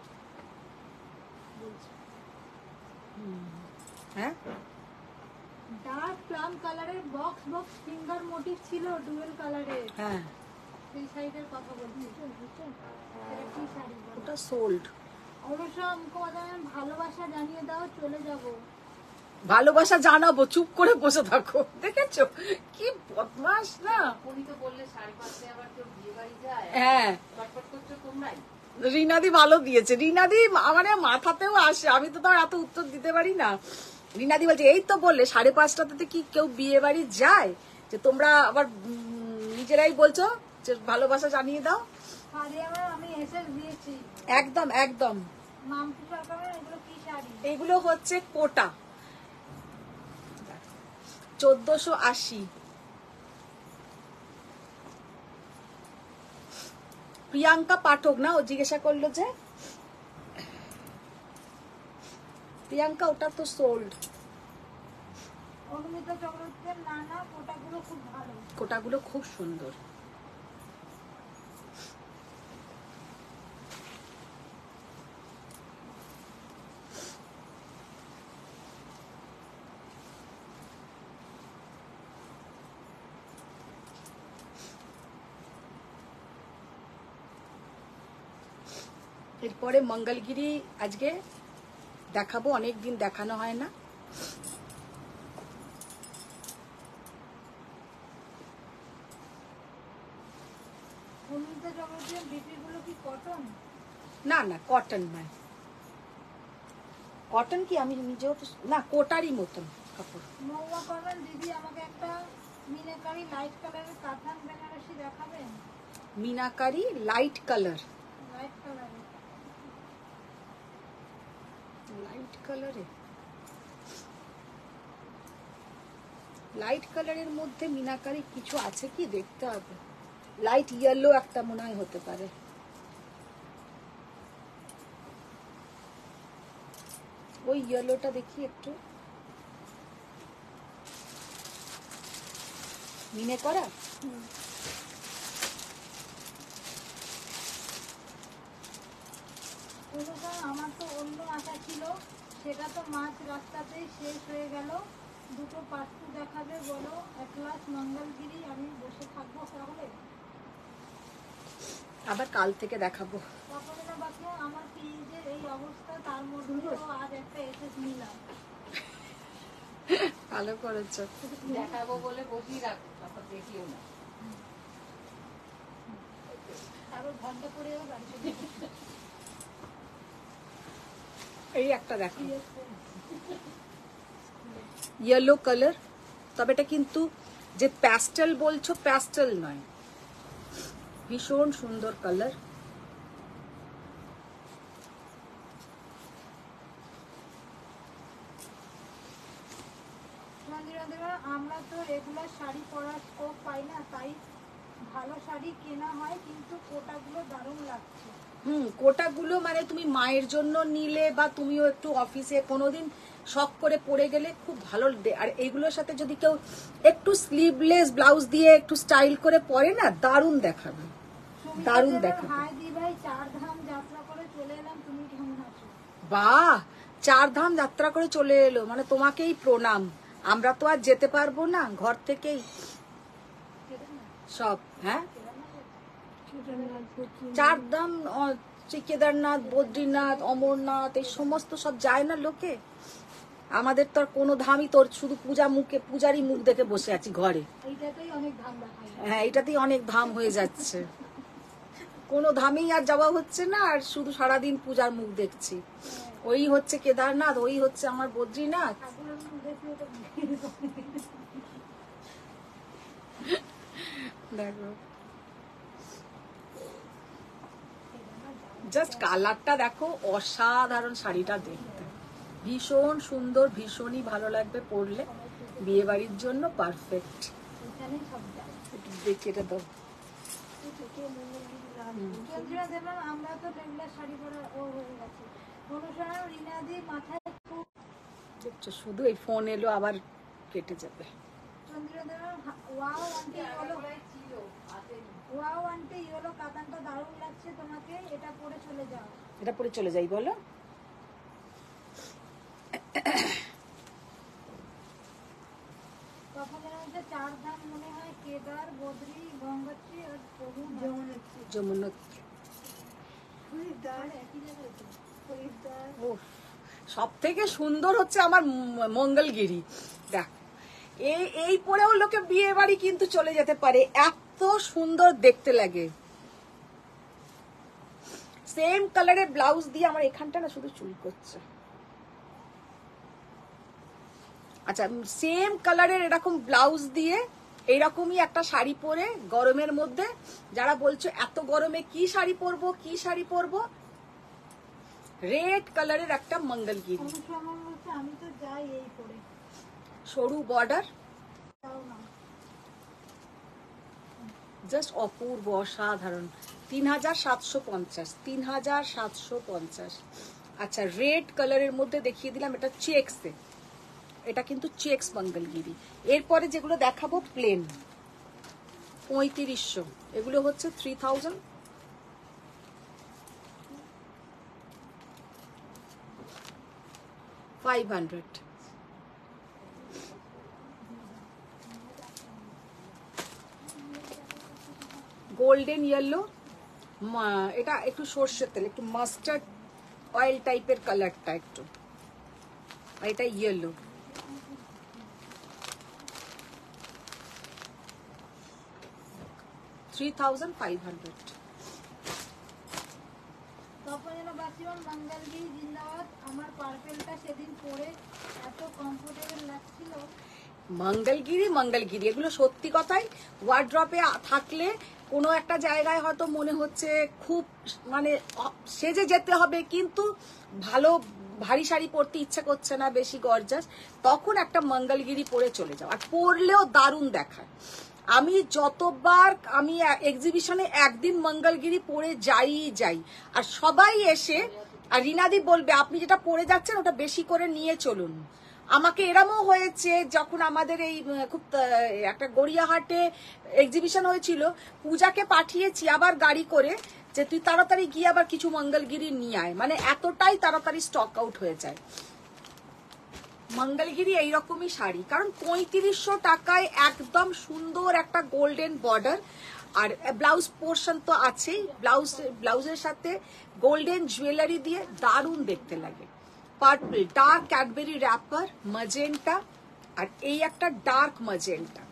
হ্যাঁ, ডার্ক প্লাম কালারের বক্স ফিঙ্গার মোটিভ ছিল ডুয়েল কালারের। হ্যাঁ, সেই শাড়িটার কথা বলছি। সেটা কি শাড়ি বলো? ওটা সোল্ড। অনুষা মুখোপাধ্যায় ভালোবাসা জানিয়ে দাও, চলে যাব। ভালোবাসা জানাবো, চুপ করে বসে থাকো। দেখেছো কি বদমাস না? উনি তো বললে 5:30 আবার কেউ বিয়ে বাড়ি যায়, হ্যাঁ, চটপট করছো তোমরাই। রিনাদি ভালো দিয়েছে, রিনাদি মানে মাথাতেও আসে, আমি তো তার এত উত্তর দিতে পারি না। রিনাদি বলছে এই তো বললে 5:30 কি কেউ বিয়ে বাড়ি যায়, যে তোমরা আবার নিজেরাই বলছো যে ভালোবাসা জানিয়ে দাও। ফারিয়ামা আমি এসএস দিয়েছি। একদম একদম। মামপি সরকারের এগুলো কি শাড়ি? এগুলো হচ্ছে কোটা 1480। প্রিয়াঙ্কা পাঠক না, ও জিজ্ঞাসা করলো যে প্রিয়াঙ্কা ওটা তো সোল্ড। অনুমিতা চক্রবর্তীর নানা কোটাগুলো খুব ভালো। কোটাগুলো খুব সুন্দর। এরপরে মঙ্গলগিরি আজকে দেখাবো, অনেকদিন দেখানো হয় না। অনুমিতা চক্রবর্তীর বিপিগুলো কি কটন? না না, কটন নয়। কটন কি, আমি নিজেও তো না, কোটারই মতন কাপড়। মৌয়া করবেন দিদি আমাকে একটা মিনাকারি লাইট কালারের কাতান বেনারসি দেখাবেন? মিনাকারি লাইট কালার, লাইট কালারের লাইট কালারে, লাইট কালারের মধ্যে মিনাকারি কিছু আছে কি দেখতে হবে। লাইট ইয়েলো একটা মনে হয় হতে পারে। ওই ইয়েলোটা দেখি একটু, মিনে করা। আমার তো অন্য আশা ছিল, সেটা তো মাঝ রাস্তাতেই শেষ হয়ে গেল। দুটো পার্টু দেখাবে বলো, একলাস মঙ্গলগিরি। আমি বসে থাকবো তাহলে? আবার কাল থেকে দেখাবো। তখন না বাকি আমার পেজের এই অবস্থা, তার মধ্যেও আজ একটা এসএস নিলাম। ভালো করেছো। দেখাবো বলে বসিয়ে রাখো, তারপর দেখিও না। তারপর ঘন্টা পরেও বাড়ি চলে যাবো। এই একটা দেখো। Yes, ইয়েলো কালার, তবে এটা কিন্তু যে প্যাস্টেল বলছো প্যাস্টেল নয়, ভীষণ সুন্দর কালার। আমরা তো রেগুলার শাড়ি পরার স্কোপ পাই না, তাই ভালো শাড়ি কেনা হয়, কিন্তু কোটাগুলো দারুণ লাগছে। কোটাগুলো মানে তুমি মায়ের জন্য নিলে বা তুমিও একটু অফিসে কোনোদিন শখ করে পরে গেলে খুব ভালো। আর এইগুলোর সাথে যদি কেউ একটু স্লিভলেস ব্লাউজ দিয়ে একটু স্টাইল করে পরে না, দারুণ দেখাবে, দারুণ দেখাবে। হাই দি ভাই, 4 ধাম যাত্রা করে চলে এলাম, তুমি কেমন আছো? বাহ, 4 ধাম যাত্রা করে চলে এলো, মানে তোমাকেই প্রণাম। আমরা তো আর যেতে পারবো না, ঘর থেকেই সব। হ্যাঁ, 4 ধাম, কেদারনাথ, বদ্রীনাথ, অমরনাথ, এই সমস্ত সব যায় না লোকে। আমাদের তো আর কোনো ধামই, তোর শুধু পূজারই মুখ দেখে বসে আছি ঘরে। হ্যাঁ, এটাতেই অনেক ধাম হয়ে যাচ্ছে, কোনো ধামেই আর যাওয়া হচ্ছে না, আর শুধু সারাদিন পূজার মুখ দেখছি। ওই হচ্ছে কেদারনাথ, ওই হচ্ছে আমার বদ্রীনাথ। দেখো জাস্ট কালারটা দেখো, অসাধারণ শাড়িটা দেখতে, ভীষণ সুন্দর, ভীষণই ভালো লাগবে পরলে, বিয়ে বাড়ির জন্য পারফেক্ট। দেখি এটা দাও। আমরা তো রেগুলার শাড়ি পরা হয়ে গেছে। অনুসরণ রিনাদি মাথায় দেখছো, শুধু এই ফোন এলো আবার কেটে যাবে। ওয়াও আন্টি, ইয়েলো কাতানটা দারুণ লাগছে তোমাকে, এটা পরে চলে যাও। এটা পরে চলে যাই বলো। তখন যেন 4 ধাম মনে হয় কেদার, বদ্রী, গঙ্গোত্রী আর যমুনোত্রী। সব থেকে সুন্দর হচ্ছে আমার মঙ্গলগিরি। দেখ, এই পরেও লোকে বিয়ে বাড়ি কিন্তু চলে যেতে পারে, এত সুন্দর দেখতে লাগে। সেম কালারের ব্লাউজ দিয়ে, আমার এখানটা না শুধু চুল করছে। আচ্ছা, সেম কালারের এরকম ব্লাউজ দিয়ে এইরকমই একটা শাড়ি পরে গরমের মধ্যে, যারা বলছো এত গরমে কি শাড়ি পরবো, কি শাড়ি পরবো, রেড কালারের একটা মঙ্গলগিরি, আমি তো যাই এই পরে, সরু বর্ডার, জাস্ট অপূর্ব, অসাধারণ। 3750, 3750। আচ্ছা, রেড কালারের মধ্যে দেখিয়ে দিলাম, এটা চেক্সে, এটা কিন্তু চেক্স মঙ্গলগিরি। এরপরে যেগুলো দেখাবো প্লেন, 3500, এগুলো হচ্ছে 3500। গোল্ডেন ইয়েলো, এটা একটু সর্ষের তেল, একটু মাস্টার্ড অয়েল টাইপের কালারটা একটু, আর এটা ইয়েলো। $3,500। মঙ্গলগিরি জিন্দাবাদ। আমার পার্পেলটা সেদিন পরে এত কমফোর্টেবল লাগছিল। মঙ্গলগিরি এগুলো সত্যি কথাই ওয়ার্ড্রপে থাকলে কোনো একটা জায়গায় হয়তো মনে হচ্ছে খুব মানে সেজে যেতে হবে, কিন্তু ভালো ভারী শাড়ি পরতে ইচ্ছা করছে না বেশি গর্জাস, তখন একটা মঙ্গলগিরি পরে চলে যাও, আর পরলেও দারুণ দেখায়। আমি যতবার আমি এক্সিবিশনে একদিন মঙ্গলগিরি পরে যাই, আর সবাই এসে, আর রিনাদি বলবে আপনি যেটা পরে যাচ্ছেন ওটা বেশি করে নিয়ে চলুন। আমাকে এরমও হয়েছে, যখন আমাদের এই খুব একটা গড়িয়াহাটে এক্সিবিশন হয়েছিল, পূজাকে পাঠিয়েছি আবার গাড়ি করে, যে তুই তাড়াতাড়ি গিয়ে আবার কিছু মঙ্গলগিরি নিয়ে আয়, মানে এতটাই তাড়াতাড়ি স্টক আউট হয়ে যায়। মঙ্গলগিরি এইরকমই শাড়ি, কারণ 3500 টাকায় একদম সুন্দর একটা গোল্ডেন বর্ডার, আর ব্লাউজ পোর্শন তো আছেই, ব্লাউজের সাথে গোল্ডেন জুয়েলারি দিয়ে দারুণ দেখতে লাগে। Purple, dark Cadbury wrapper, magenta, আর এই একটা ডার্ক ম্যাজেন্টা।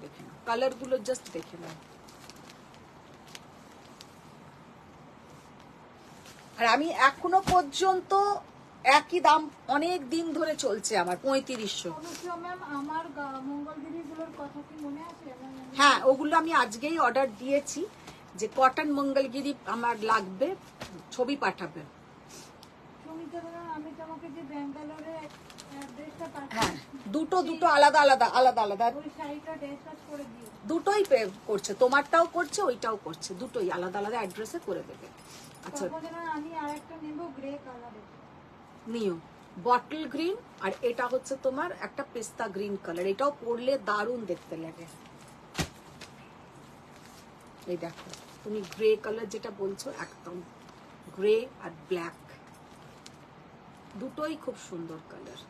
দেখে নাও কালার গুলো, জাস্ট দেখে নাও। আর আমি এখনো পর্যন্ত একই দাম অনেক দিন ধরে চলছে আমার 3500। অনুষ্কা ম্যাম আমার মঙ্গলগিরিগুলোর কথা কি মনে আছে? হ্যাঁ, ওগুলো আমি আজকেই অর্ডার দিয়েছি যে কটন মঙ্গলগিরি আমার লাগবে, ছবি পাঠাবে। সুমিতা ম্যাম, আমি তোমাকে যে ব্যাঙ্গালোরে অ্যাড্রেসটা হ্যাঁ, পাঠাচ্ছি, দুটো আলাদা আলাদা আলাদা আলাদা ওই শাড়িটা ড্রেস করে দিও। দুটোই পে করছে, তোমারটাও করছে ওইটাও করছে, দুটোই আলাদা আলাদা অ্যাড্রেসে করে দেবে। আচ্ছা, তারপর যেন আমি আরেকটা নেব গ্রে কালারের। নিও বটল গ্রিন, আর এটা হচ্ছে তোমার একটা পেস্তা গ্রিন কালার, এটাও পরলে দারুণ দেখতে লাগে। এই দেখো, তুমি গ্রে কালার যেটা বলছো, একদম গ্রে আর ব্ল্যাক, দুটোই খুব সুন্দর কালার।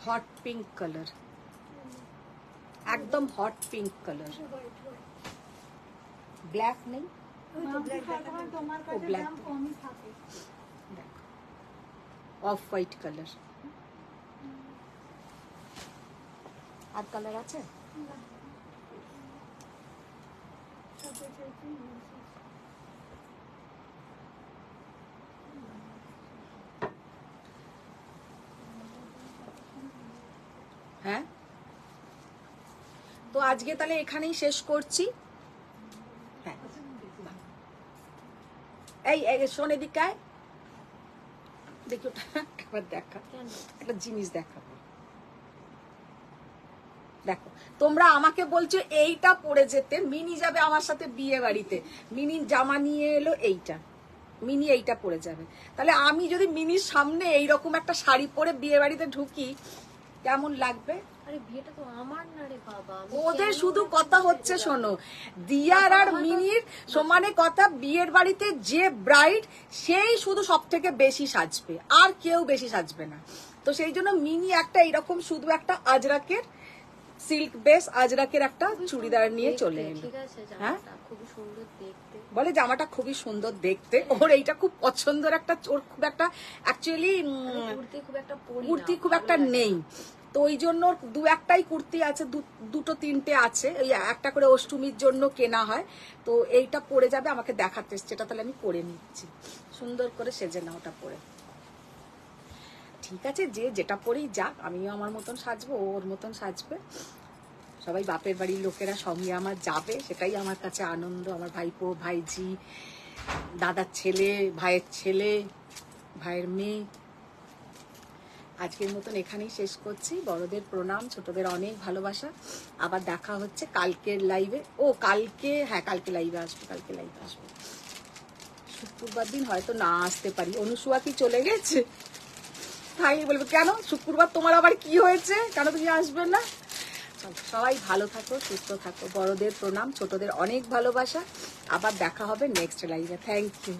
হট পিঙ্ক কালার, একদম হট পিঙ্ক কালার। ব্ল্যাক নেই, তোমার ও, কাছে black। দাম কমই থাকে। দেখো অফ হোয়াইট কালার। আর কালার আছে? হ্যাঁ, তো আজকে তাহলে এখানেই শেষ করছি। হ্যাঁ, এই শোন এদিকে আয়। দেখি ওটা একবার দেখা, একটা জিনিস দেখাবো। দেখো, তোমরা আমাকে বলছো এইটা পরে যেতে, মিনি যাবে আমার সাথে বিয়ে বাড়িতে, মিনি জামা নিয়ে এলো এইটা, মিনি এইটা পরে যাবে। তাহলে আমি যদি মিনির সামনে এইরকম একটা শাড়ি পরে বিয়ে বাড়িতে ঢুকি, কেমন লাগবে? আরে বিয়েটা তো আমার না রে বাবা, ওদের শুধু কথা হচ্ছে, শোনো, দিয়ার আর মিনির সমানে কথা, বিয়ের বাড়িতে যে ব্রাইড সেই শুধু সব থেকে বেশি সাজবে, আর কেউ বেশি সাজবে না। তো সেই জন্য মিনি একটা এরকম শুধু একটা আজরাকের সিল্ক বেস আজরাকের একটা চুড়িদার নিয়ে চলে এলো। ঠিক আছে, হ্যাঁ, জামাটা খুবই সুন্দর দেখতে। বলে জামাটা খুবই সুন্দর দেখতে, ওর এইটা খুব পছন্দের একটা, ওর খুব একটা অ্যাকচুয়ালি কুর্তি খুব একটা পরি না, কুর্তি খুব ভালো একটা লাগে। নেই, তো ওই জন্য দু একটাই কুর্তি আছে, দুটো তিনটে আছে, ওই একটা করে অষ্টমীর জন্য কেনা হয়। তো এইটা পরে যাবে, আমাকে দেখাতে এসছে, এটা তাহলে আমি পরে নিচ্ছি, সুন্দর করে সেজে না ওটা পরে। ঠিক আছে, যে যেটা পরেই যাক, আমিও আমার মতন সাজবো, ওর মতন সাজবে, সবাই বাপের বাড়ির লোকেরা সঙ্গে আমার যাবে, সেটাই আমার কাছে আনন্দ। আমার ভাইপো, ভাইজি, দাদার ছেলে, ভাইয়ের ছেলে, ভাইয়ের মেয়ে। আজকের মতন এখানেই শেষ করছি। বড়দের প্রণাম, ছোটদের অনেক ভালোবাসা। আবার দেখা হচ্ছে কালকের লাইভে। ও কালকে, হ্যাঁ কালকে লাইভে আসবো, কালকে লাইভে আসবো। শুক্রবার দিন হয়তো না আসতে পারি। অনুসুয়া কি চলে গেছে? তাই বলবো, কেন শুক্রবার তোমার আবার কি হয়েছে, কেন তুমি আসবে না? সবাই ভালো থাকো, সুস্থ থাকো। বড়দের প্রণাম, ছোটদের অনেক ভালোবাসা। আবার দেখা হবে নেক্সট লাইভে। Thank you.